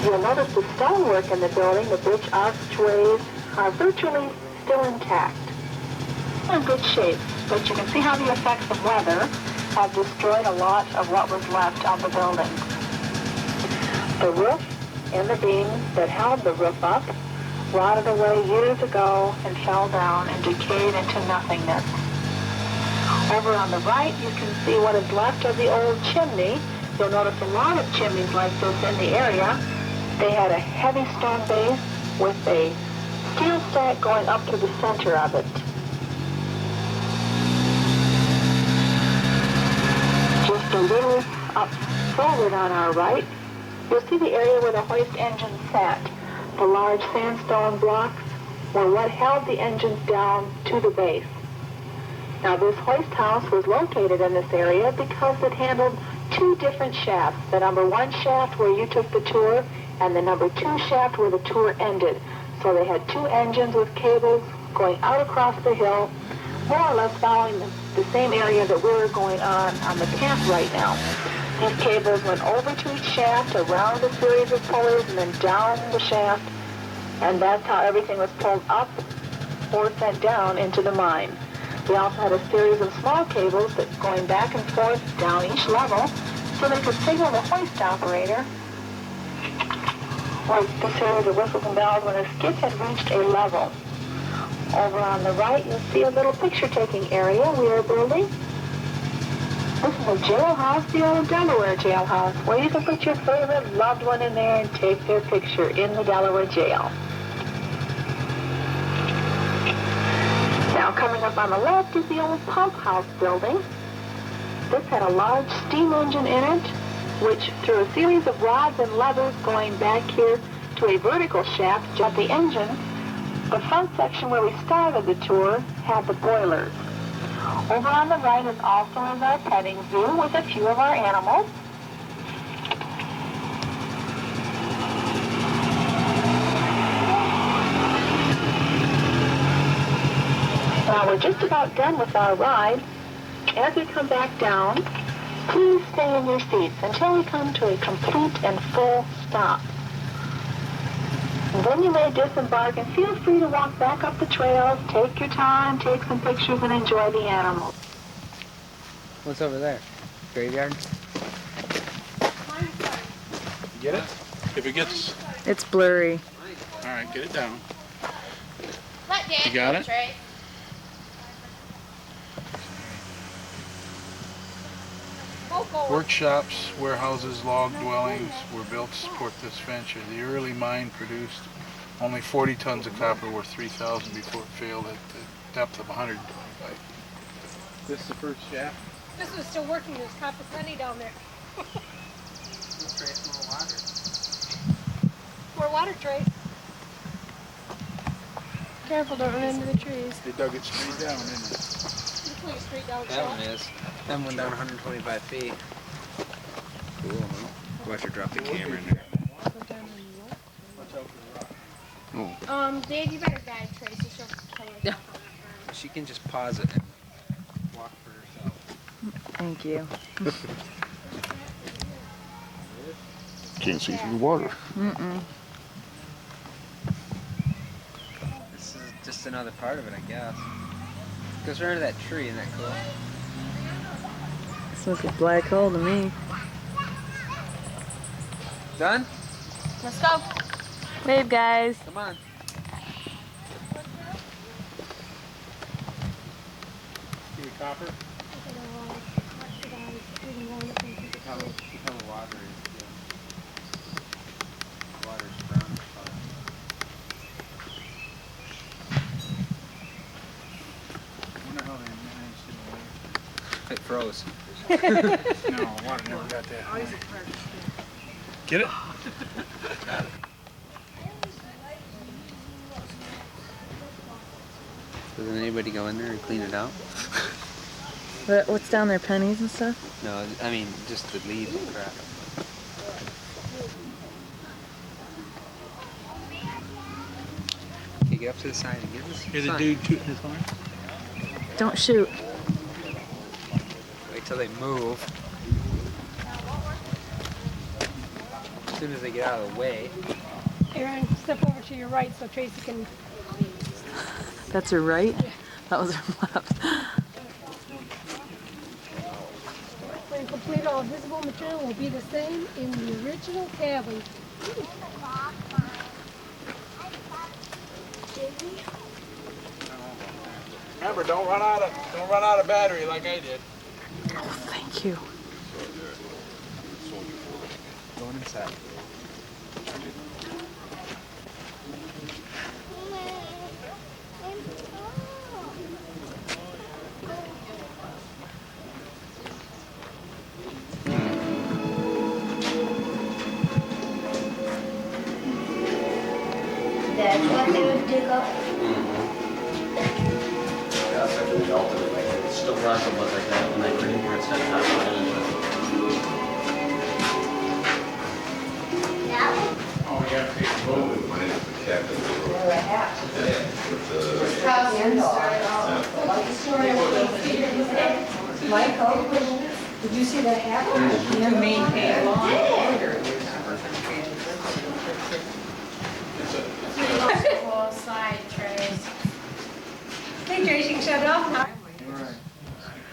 You'll notice the stonework in the building, the bridge archways, are virtually still intact. In good shape, but you can see how the effects of weather have destroyed a lot of what was left of the building. The roof and the beams that held the roof up rotted away years ago and fell down and decayed into nothingness. Over on the right, you can see what is left of the old chimney. You'll notice a lot of chimneys like this in the area. They had a heavy stone base with a steel stack going up to the center of it. Just a little up forward on our right, you'll see the area where the hoist engine sat. The large sandstone blocks were what held the engines down to the base. Now, this hoist house was located in this area because it handled 2 different shafts. The number 1 shaft where you took the tour and the number 2 shaft where the tour ended. So they had 2 engines with cables going out across the hill, more or less following the same area that we're going on the path right now. These cables went over to each shaft, around a series of pulleys, and then down the shaft, and that's how everything was pulled up or sent down into the mine. They also had a series of small cables that going back and forth down each level, so they could signal the hoist operator, or the series of whistles and bells when a skip had reached a level. Over on the right, you'll see a little picture-taking area we are building. This is a jailhouse, the old Delaware jailhouse, where you can put your favorite loved one in there and take their picture in the Delaware jail. Now, coming up on the left is the old pump house building. This had a large steam engine in it, which through a series of rods and levers going back here to a vertical shaft jumped the engine. The front section where we started the tour had the boilers. Over on the right is also our petting zoo with a few of our animals. Now we're just about done with our ride. As we come back down, please stay in your seats until we come to a complete and full stop. And then you may disembark and feel free to walk back up the trails, take your time, take some pictures, and enjoy the animals. What's over there? Graveyard? Get it? If it gets... It's blurry. All right, get it down. Let Dad You got it? Workshops, warehouses, log dwellings were built to support this venture. The early mine produced only 40 tons of copper, worth 3,000 before it failed at the depth of 125. This is the first shaft. This was still working. There's copper plenty down there. Trace more water. More water, Trace. Careful, don't run into the trees. They dug it straight down, didn't it? You put it straight down. That one is. That one down 125 feet. Cool, huh? Watch her drop the camera in there. Dave, you better guide Tracy. She'll kill her. Yeah. She can just pause it and walk for herself. Thank you. Can't see through the water. This is just another part of it, I guess. Goes right into that tree, isn't that cool? This looks like a black hole to me. Done? Let's go. Wave, guys. Come on. See the copper? Look how the water is. The water's brownish color. I wonder how they managed to It froze. No, water never got that high. Get it? Got it. Doesn't anybody go in there and clean it out? What's down there, pennies and stuff? No, I mean just the leaves and crap. Okay, get up to the side and give us Hear the sign. dude tooting his horn? Don't shoot. Wait till they move. As soon as they get out of the way. Erin, step over to your right so Tracy can. That's her right? That was her left. When complete, all visible material will be the same in the original cavern. Remember, don't run out of battery like I did. Oh, thank you. Going inside. That's what they would dig up. That's after they altered it, like, it still runs a bit like that when they bring it here, it's not hot. Oh, we gotta take a vote. Michael, did you see that happen? To maintain law and order. Whole side, Trace. Hey, Tracy, you can shut it off now.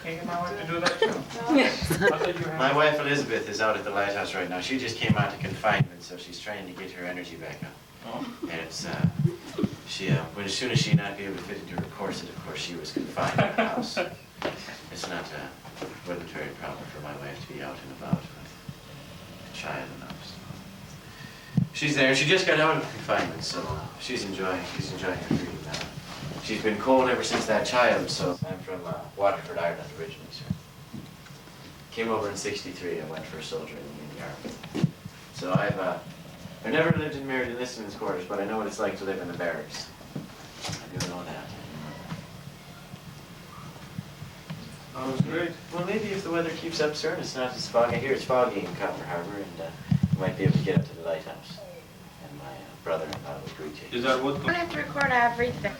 Can't get my wife to do that too. My wife Elizabeth is out at the lighthouse right now. She just came out of confinement, so she's trying to get her energy back up. And it's, as soon as she not be able to fit into her corset, of course, she was confined in the house. It's not, wasn't very proper for my wife to be out and about with a child and all. So. She's there. She just got out of confinement, so she's enjoying her freedom now. She's been cold ever since that child, so I'm from Waterford, Ireland originally, sir. Came over in '63 and went for a soldier in the army. So I've never lived in married enlistment's quarters, but I know what it's like to live in the barracks. I do know that. That was great. Well, maybe if the weather keeps up, sir, and it's not as foggy. I hear it's foggy in Copper Harbor, and you might be able to get up to the lighthouse. And my brother-in-law will greet you. Is that what? I have to record everything.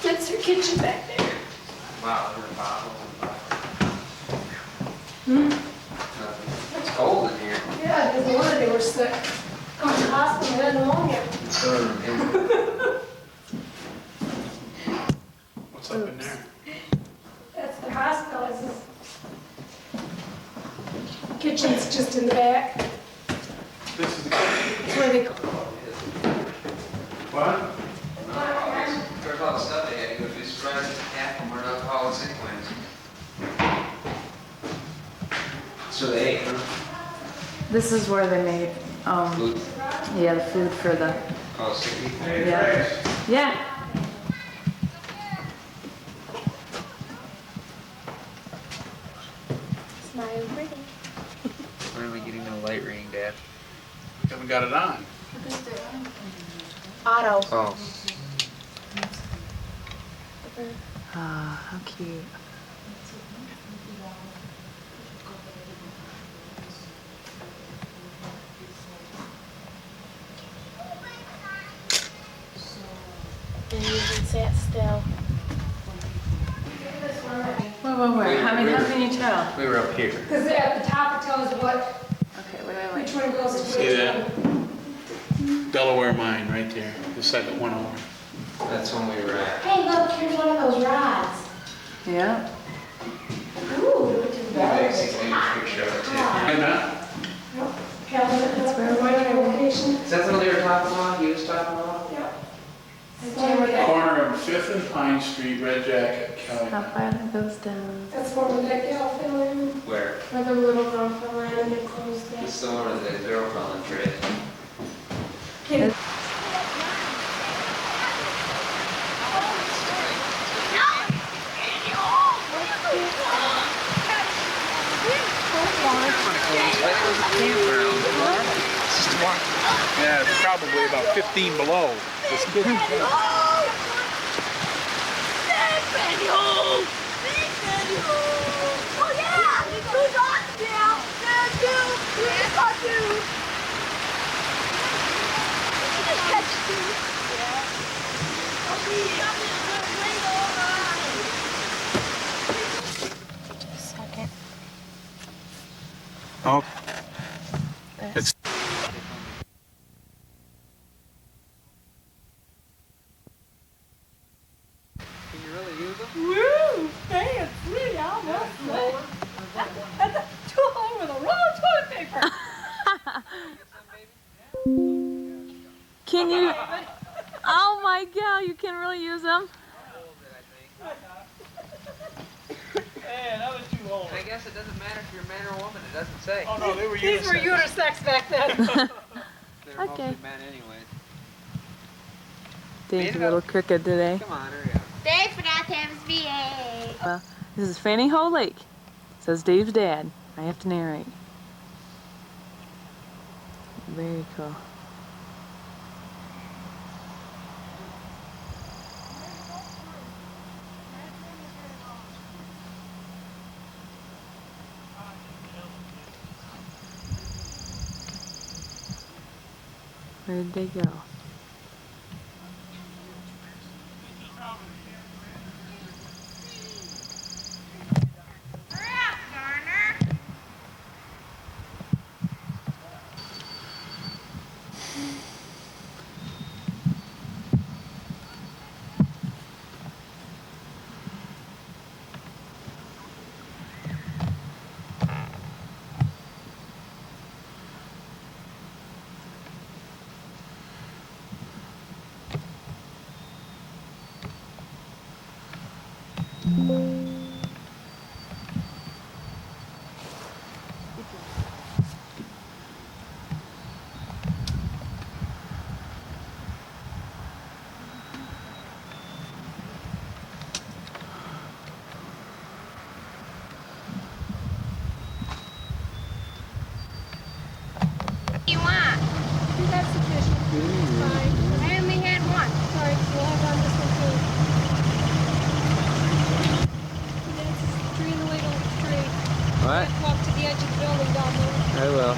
That's her kitchen back there. Wow, there's a bottle. It's cold in here. Yeah, there's no wonder they were sick. Come to the hospital, they had pneumonia. What's up in there? That's the hospital. It's Kitchen's just in the back. This is the kitchen. It's where they What? There's all the stuff they had to go through. Surprised half of them were not all sick plans. So they ate, huh? This is where they made, Food. yeah, the food for the, Oh, sick people. yeah. Yeah. Smile pretty. Why am I getting no light reading, Dad? Haven't got it on. Auto. Oh. Ah, how cute. And you can sit still. Where? I mean, how can you tell? We were up here. Because at the top it tells you what, Okay, wait. which one goes to See which that? one. Delaware mine right there. The second one over. That's when we were at. Hey, look, here's one of those rods. Yeah. Ooh, look at Yeah, that. they take a picture of it too. And that? That's where my location. Is that the one they were talking about? He was talking about? Corner of 5th and Pine Street, Red Jacket, How Calumet. far that goes down. That's where that gal fell in. Where? Where the little girl fell in and they closed it. This is the one where the girl fell in for it. Kid. Yeah, it's probably about 15 below. This kid. Second. Oh. It's Can you really use them? Woo! Fancy! I must say. That's too long with a roll of toilet paper. Can you? Oh my God, you can really use them? Man, that was too old. I guess it doesn't matter if you're a man or a woman. It doesn't say. Oh no, they were These were unisex back then. They're Okay. mostly men anyways. Dave's a little crooked today. Come on, hurry up. Dave forgot to have his VA. This is Fanny Hole Lake. Says Dave's dad. I have to narrate. Very cool. Where did they go? You want? That's sufficient. Fine. I only had one. Sorry, we'll have on this one too. That's tree in the way, don't tree. What? Walk to the edge of the building down there. I will.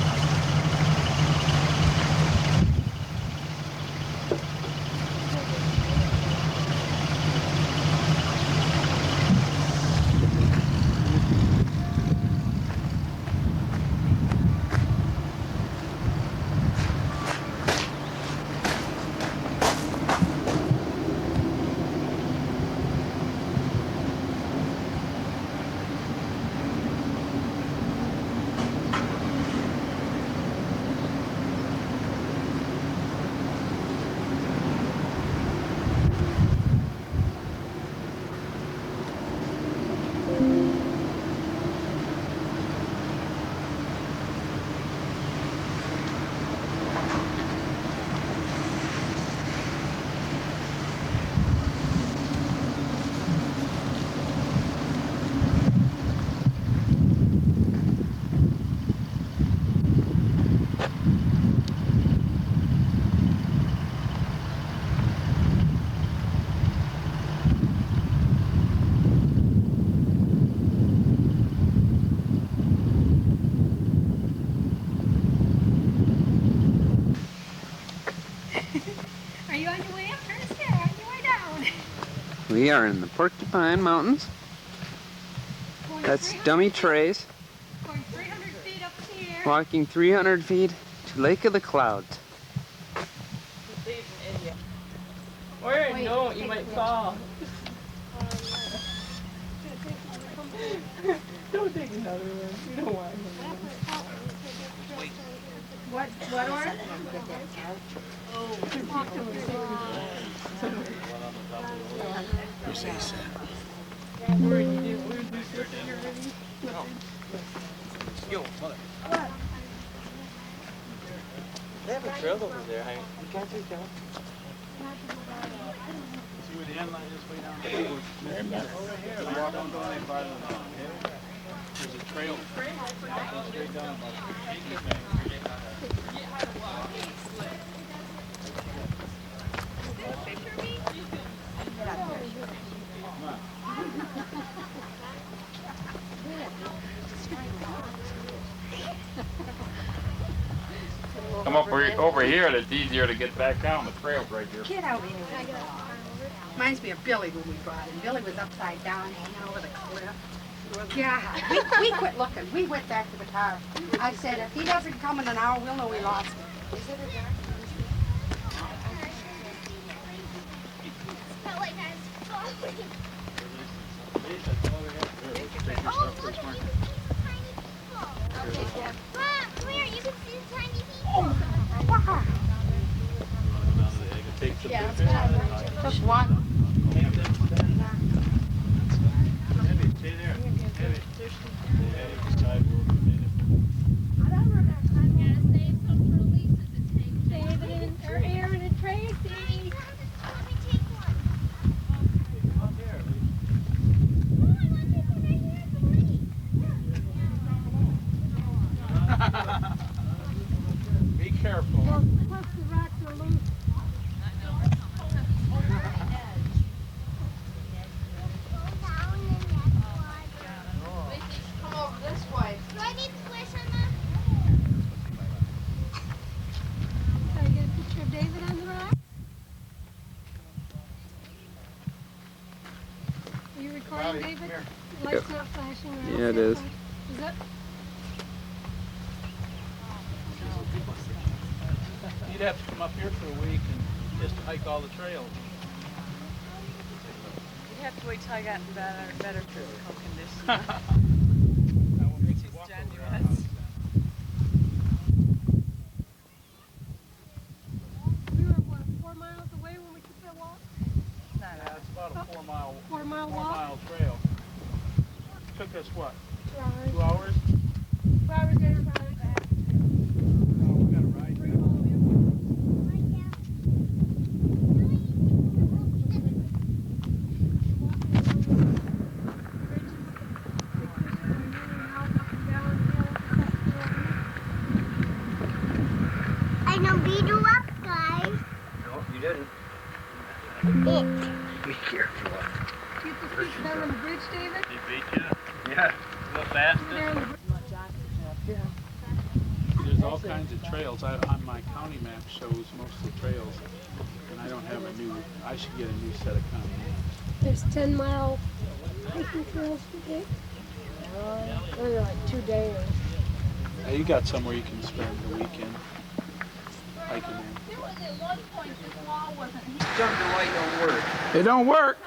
We are in the Porcupine Mountains. That's dummy Trace. Going 300 feet up here. Walking 300 feet to Lake of the Clouds. Or no, you might fall. Don't take another one. You don't want What orange? Where's Ace at? Where did you sit here already? Yo, mother. They have a trail over there. You can't take that. See where the end line is way down there? Over here. Don't go any farther than that. There's a trail. Go straight down about 50 feet. Come up over here, it's easier to get back down. The trail's right here. Get out here. Reminds me of Billy when we brought him. Billy was upside down hanging over the cliff. Yeah, we quit looking. We went back to the car. I said, if he doesn't come in an hour, we'll know we lost him. Is it a dark? Just one. Erin and Tracy. Be careful. Plus the rocks are loose. Come over this way. Do I need to squish on that? Can I get a picture of David on the rock? Are you recording, David? The light's not flashing around. Yeah, it is. Is it? You'd have to come up here for a week and just hike all the trails. You'd have to wait till I got in better physical condition. I won't make you walk over our strenuous. house We were, what, 4 miles away when we took that walk? then. Yeah, it's about a 4 mile 4 mile walk? 4 mile trail. Took us what? 2 hours. 2 hours? 2 hours there, 2 hours back. Oh, we got a ride back. I know beat you up, guys. No, you didn't. It. Be careful. Do you have to speak down on the bridge, David? He beat you? Yeah. Go fast. There on the bridge. There's all kinds of trails. On my county map shows most of the trails, and I don't have a new. I should get a new set of county maps. There's 10-mile hiking trails to take. They're like 2 days. You got somewhere you can spend the weekend hiking in. Jump the light don't work. It don't work.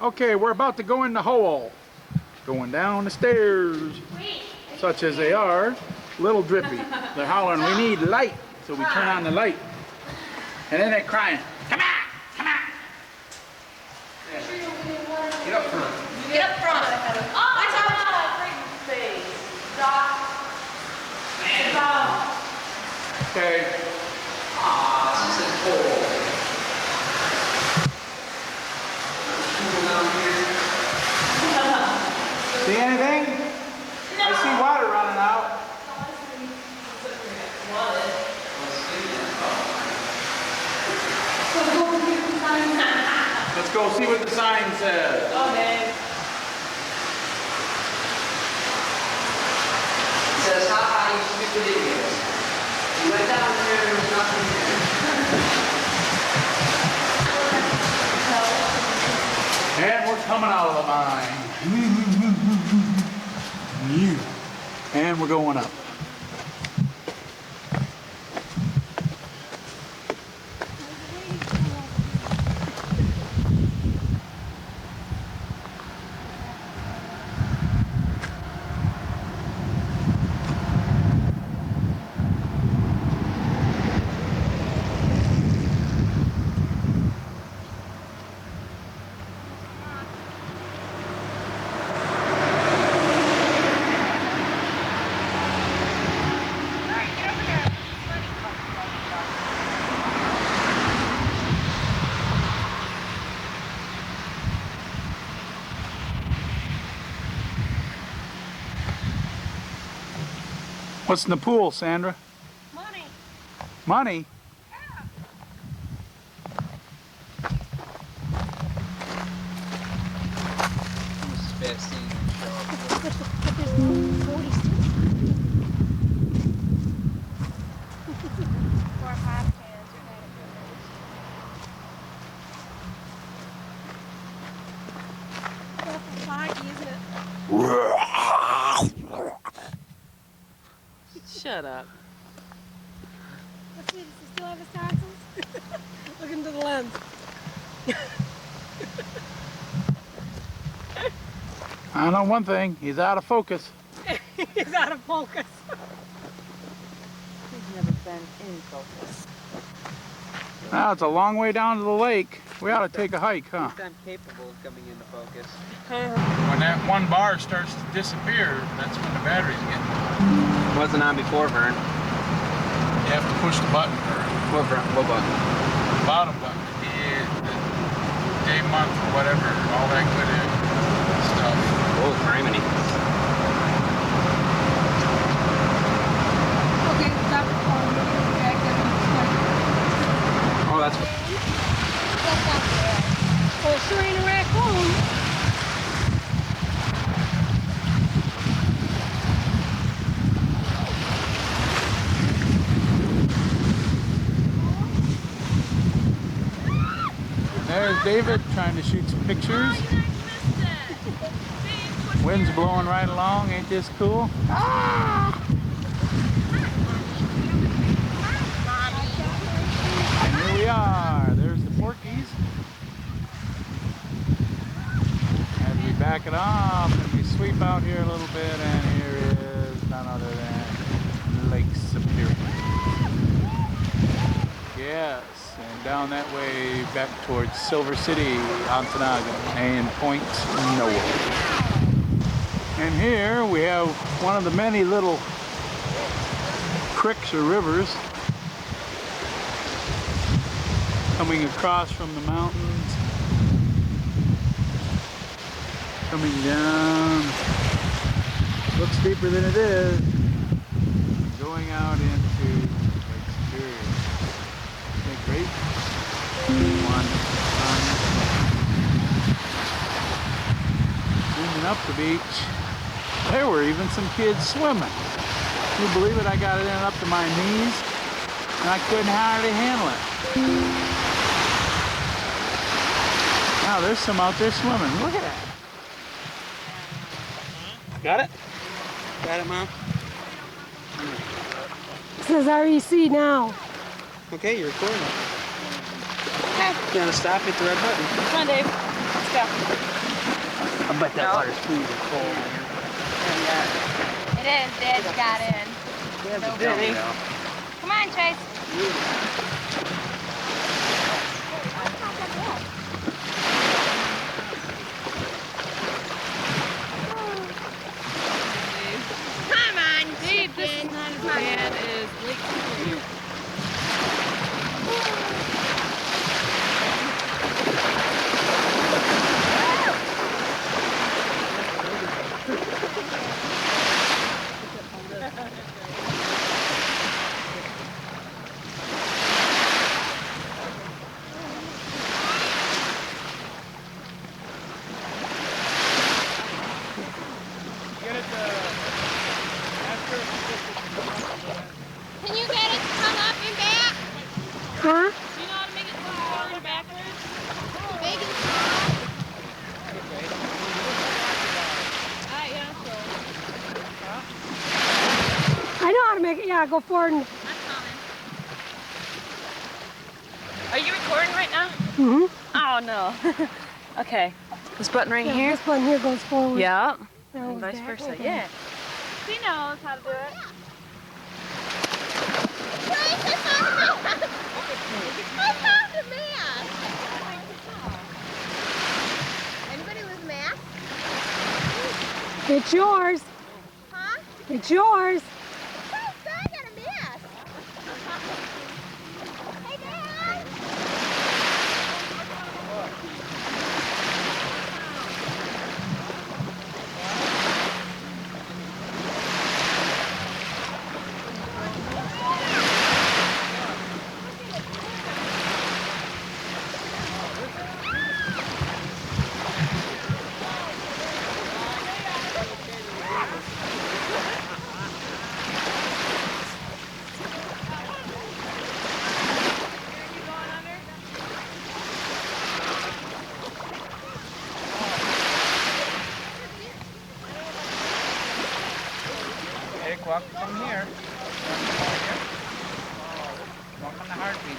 Okay, we're about to go in the hole. Going down the stairs, such as they are, little drippy. They're hollering, we need light. So we turn on the light. And then they're crying, come on, come on. Get up front. Get up front. Watch out! Bring face. Stop. Stop. Okay. This is cold. See anything? I see water running out. Let's go see what the sign says. Okay. It says, ha ha, you stupid idiots. You went down there, there was nothing there. coming out of the mine. And we're going up. What's in the pool, Sandra? Money. Money? This is best scene in the show. Shut up. Let's see, does he still have his tonsils? Look into the lens. I know one thing, he's out of focus. He's out of focus. He's never been in focus. Now it's a long way down to the lake. We ought to take a hike, huh? I'm capable of coming into focus. When that one bar starts to disappear, that's when the batteries get. Wasn't on before, Vern. You have to push the button, Vern. What button? The bottom button. The day, month, whatever, all that good stuff. Oh, criminy. Okay, stop recording. Oh, that's. Well, it sure ain't a raccoon. There's David trying to shoot some pictures. Wind's blowing right along, ain't this cool? And here we are, there's the Porkies. As we back it off and we sweep out here a little bit, and here is none other than Lake Superior. Yes. And down that way back towards Silver City, Ontonagon, and Point Noah. And here we have one of the many little creeks or rivers coming across from the mountains, coming down. Looks deeper than it is, going out into Lake Superior. Great. Zooming up the beach. There were even some kids swimming. Can you believe it? I got it in up to my knees and I couldn't hardly handle it. Now there's some out there swimming. Look at that. Got it? Got it, Mom? It says REC now. Okay, you're recording. You want to stop? Hit the red button. Come on, Dave. Let's go. I bet that water's freezing cold. It is. Dad's got in. Come on, Trace. Come on, Dave. This is not as bad as Lake Superior. Can you get it to come up and back? Huh? Do you know how to make it come forward and backwards? Big and small? I know how to make it. Yeah, go forward. And... Are you recording right now? Mm-hmm. Oh, no. Okay. This button right here? This button here goes forward. Yep. No, And vice back. versa, Okay. yeah. She knows how to do it. I found a mask. Anybody with a mask? It's yours. Huh? It's yours. Oh, I got a mask. Hey, Dad. Eric, walk from here. Walk on the heartbeat.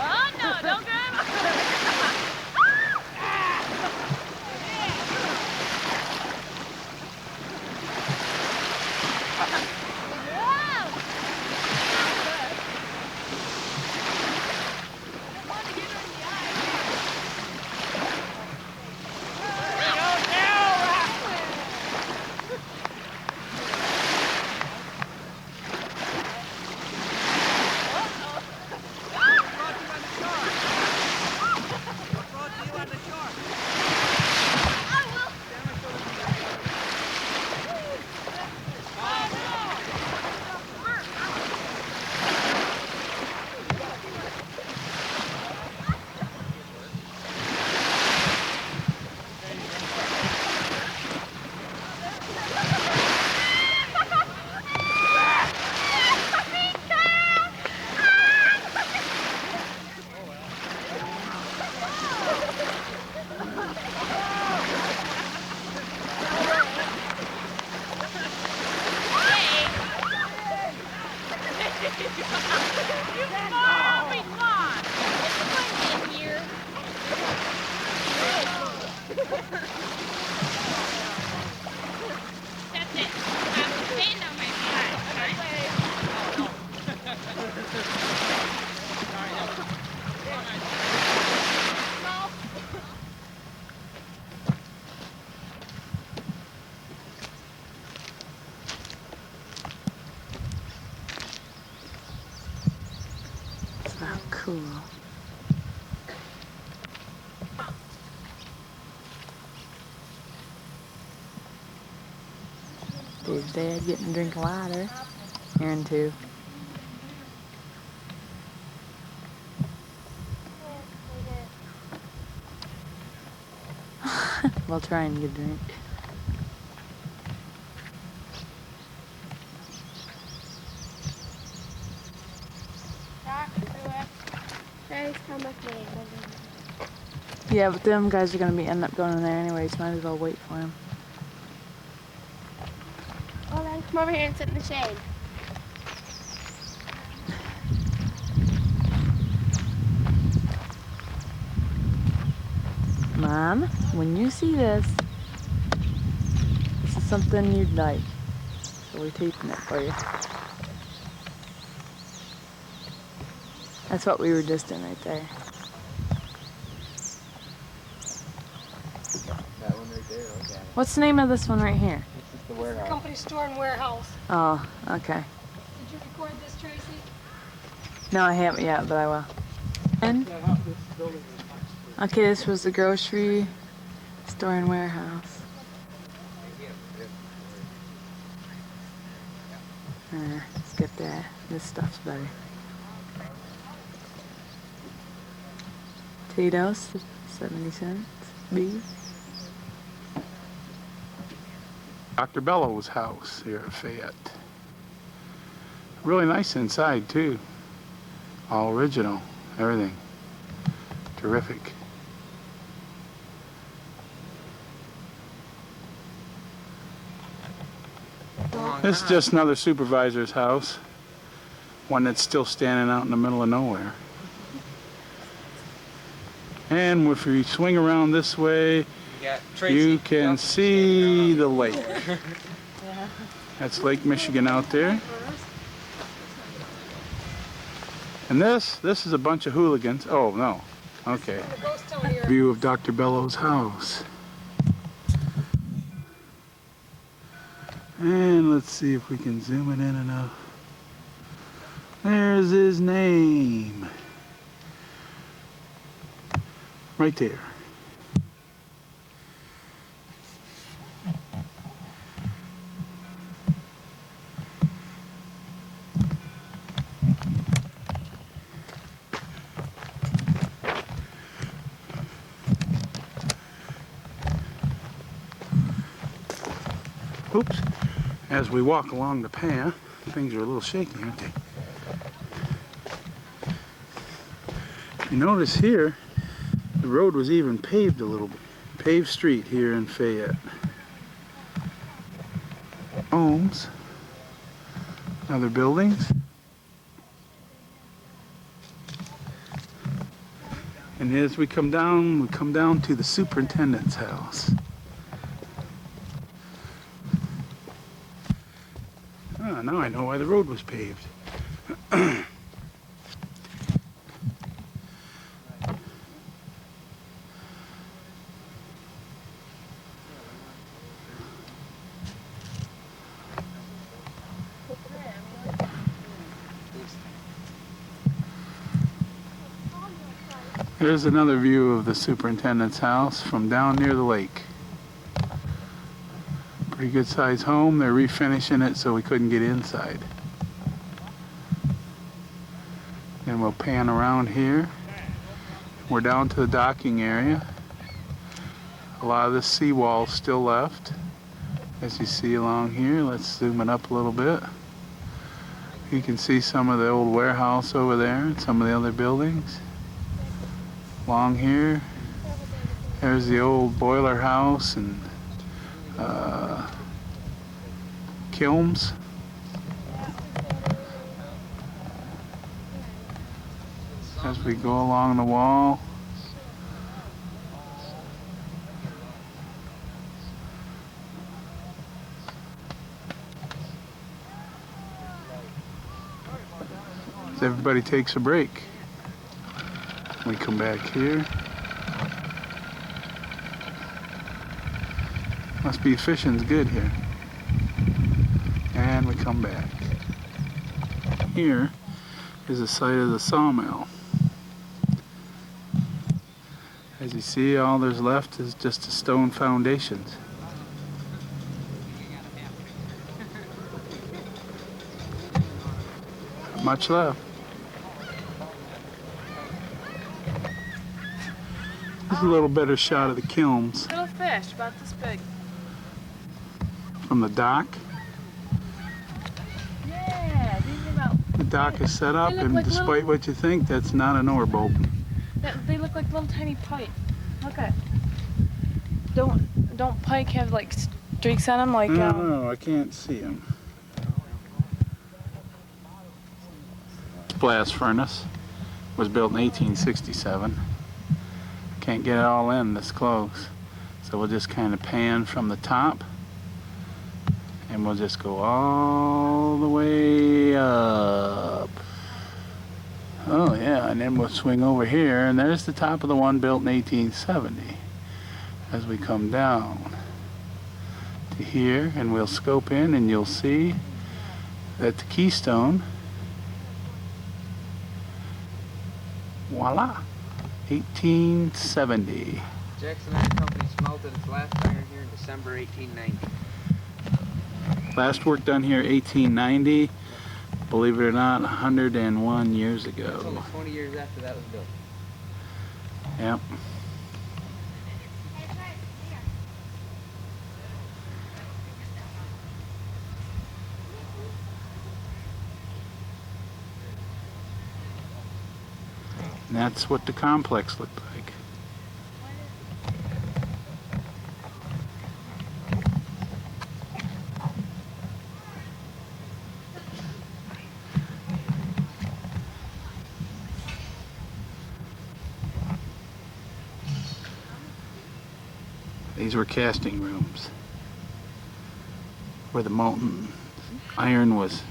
Oh, no, don't grab him. Cool. Dave's dad getting a drink of water. Erin too. We'll try and get a drink. Yeah, but them guys are gonna end up going in there anyways. Might as well wait for him. Well then, come over here and sit in the shade. Mom, when you see this, this is something you'd like. So we're taping it for you. That's what we were just in right there. That one right there, okay. What's the name of this one right here? This is the warehouse. Company store and warehouse. Oh, okay. Did you record this, Tracy? No, I haven't yet, but I will. And okay, this was the grocery store and warehouse. Skip that. This stuff's better. Potatoes, 70 cents. Beef. Dr. Bellows' house here at Fayette. Really nice inside too. All original, everything. Terrific. This is just another supervisor's house. One that's still standing out in the middle of nowhere. And if you swing around this way, you can see the lake. That's Lake Michigan out there. And this is a bunch of hooligans. Oh, no. Okay. View of Dr. Bellows' house. And let's see if we can zoom it in enough. There's his name. Right there. Oops. As we walk along the path, things are a little shaky, aren't they? You notice here, the road was even paved a little bit. Paved street here in Fayette. Homes. Other buildings. And as we come down to the superintendent's house. Ah, now I know why the road was paved. Here's another view of the superintendent's house from down near the lake. Pretty good sized home. They're refinishing it so we couldn't get inside. Then we'll pan around here. We're down to the docking area. A lot of this seawall is still left. As you see along here, let's zoom it up a little bit. You can see some of the old warehouse over there and some of the other buildings. Along here, there's the old boiler house and kilns. As we go along the wall, as everybody takes a break. We come back here. Must be fishing's good here. And we come back. Here is the site of the sawmill. As you see, all there's left is just the stone foundations. Not much left. This is a little better shot of the kilns. Little fish, about this big. From the dock. Yeah, these are about... The dock is set up, and like despite what you think, that's not an oarboat. They look like little tiny pike. Look at. Don't pike have like streaks on them like? No, I can't see them. Blast furnace was built in 1867. Can't get it all in this close, so we'll just kind of pan from the top, and we'll just go all the way up. Oh yeah, and then we'll swing over here, and there's the top of the one built in 1870. As we come down to here, and we'll scope in, and you'll see that the keystone Voila. 1870. Jackson Iron Company smelted its last iron here in December 1890. Last work done here 1890. Believe it or not, 101 years ago. It's only 20 years after that was built. Yep. And that's what the complex looked like. These were casting rooms where the molten iron was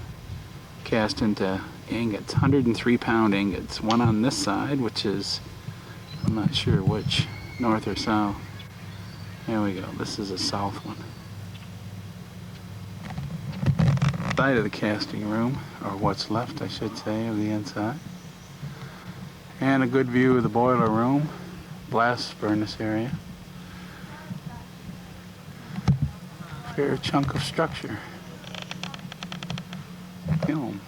cast into ingots, 103-pound ingots. One on this side, which is, I'm not sure which, north or south. There we go. This is a south one. Side of the casting room, or what's left, I should say, of the inside. And a good view of the boiler room, blast furnace area. Fair chunk of structure. Kiln,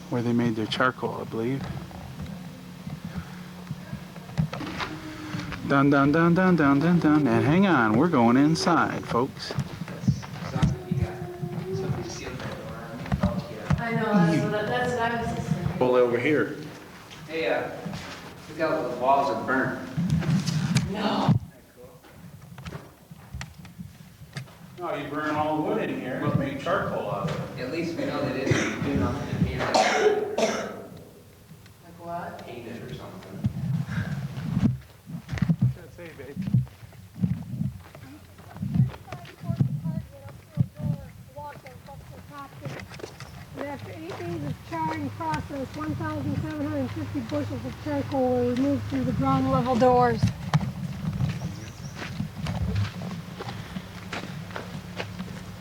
where they made their charcoal, I believe. Dun dun dun dun dun dun dun. And hang on, we're going inside, folks. I know, that's what I was just thinking. Pull over here. Hey, look out, the walls are burnt. No. No, you burn all the wood in here and make charcoal out of it. At least we know they didn't do nothing in here. Like what? paint it or something. What's that say, babe? And after 8 days of charring process, 1,750 bushels of charcoal were removed through the ground level doors.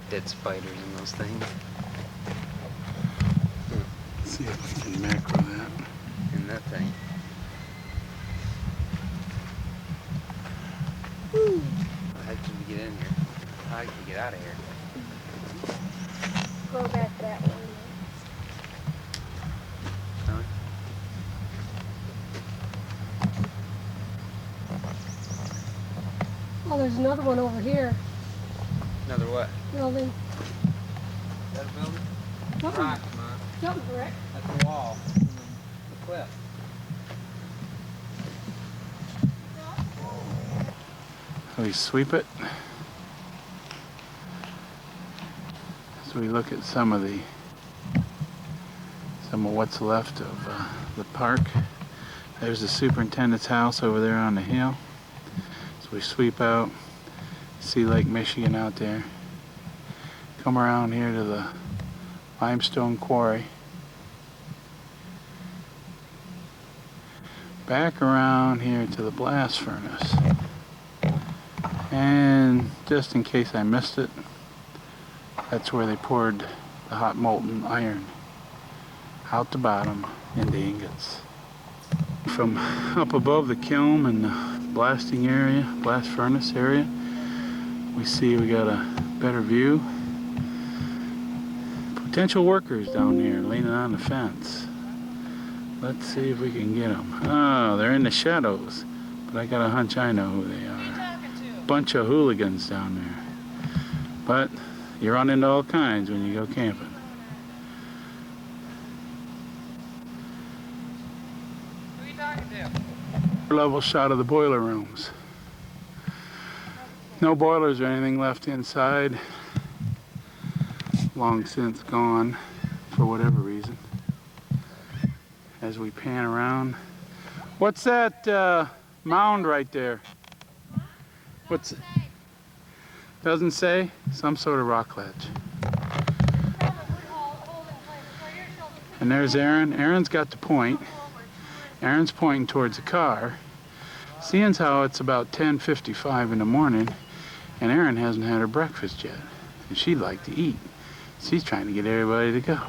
Dead spiders in those things. Let's see if we can macro that. In that thing. How the heck did we get in here? How did we get out of here? Go back that way. Huh? Oh, there's another one over here. Another what? Building. Is that a building? Something. Rock, man. Something brick. That's the wall. The cliff. We sweep it. So we look at some of what's left of the park. There's the superintendent's house over there on the hill. So we sweep out, see Lake Michigan out there. Come around here to the limestone quarry. Back around here to the blast furnace. And just in case I missed it, that's where they poured the hot molten iron out the bottom into ingots. From up above the kiln and the blasting area, blast furnace area, we see we got a better view. Potential workers down there leaning on the fence. Let's see if we can get them. Oh, they're in the shadows, but I got a hunch I know who they are. Bunch of hooligans down there. But you run into all kinds when you go camping. Who are you talking to? Level shot of the boiler rooms. No boilers or anything left inside. Long since gone for whatever reason. As we pan around. What's that mound right there? What's it? Doesn't say? Some sort of rock ledge. And there's Erin. Erin's got the point. Erin's pointing towards the car. Seeing how it's about 10:55 in the morning and Erin hasn't had her breakfast yet. And she'd like to eat. She's trying to get everybody to go.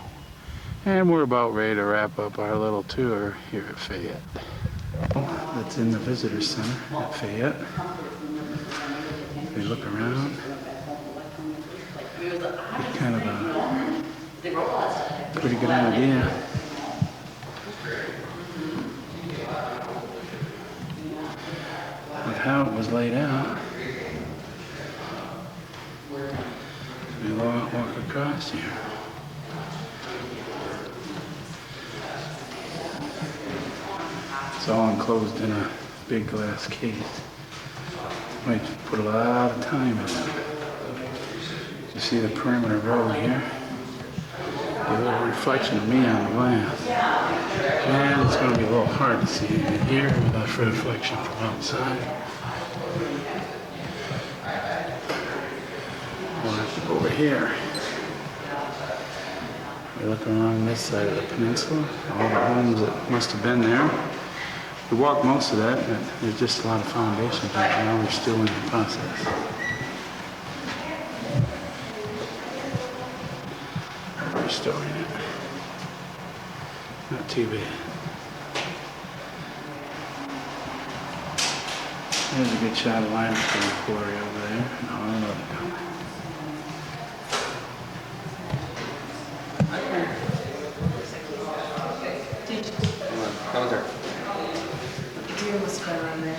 And we're about ready to wrap up our little tour here at Fayette. That's in the visitor center at Fayette. We look around. Get kind of a pretty good idea of how it was laid out. We walk across here. It's all enclosed in a big glass case. We put a lot of time in it. You see the perimeter road here? A little reflection of me on the glass. And it's going to be a little hard to see in here with that reflection from outside. We'll have to go over here. We look along this side of the peninsula, all the homes that must have been there. We walked most of that, but there's just a lot of foundations right now. We're still in the process. Restoring it. Not too bad. There's a good shot of limestone quarry over there, and all another building. Come on, there. You must go around there.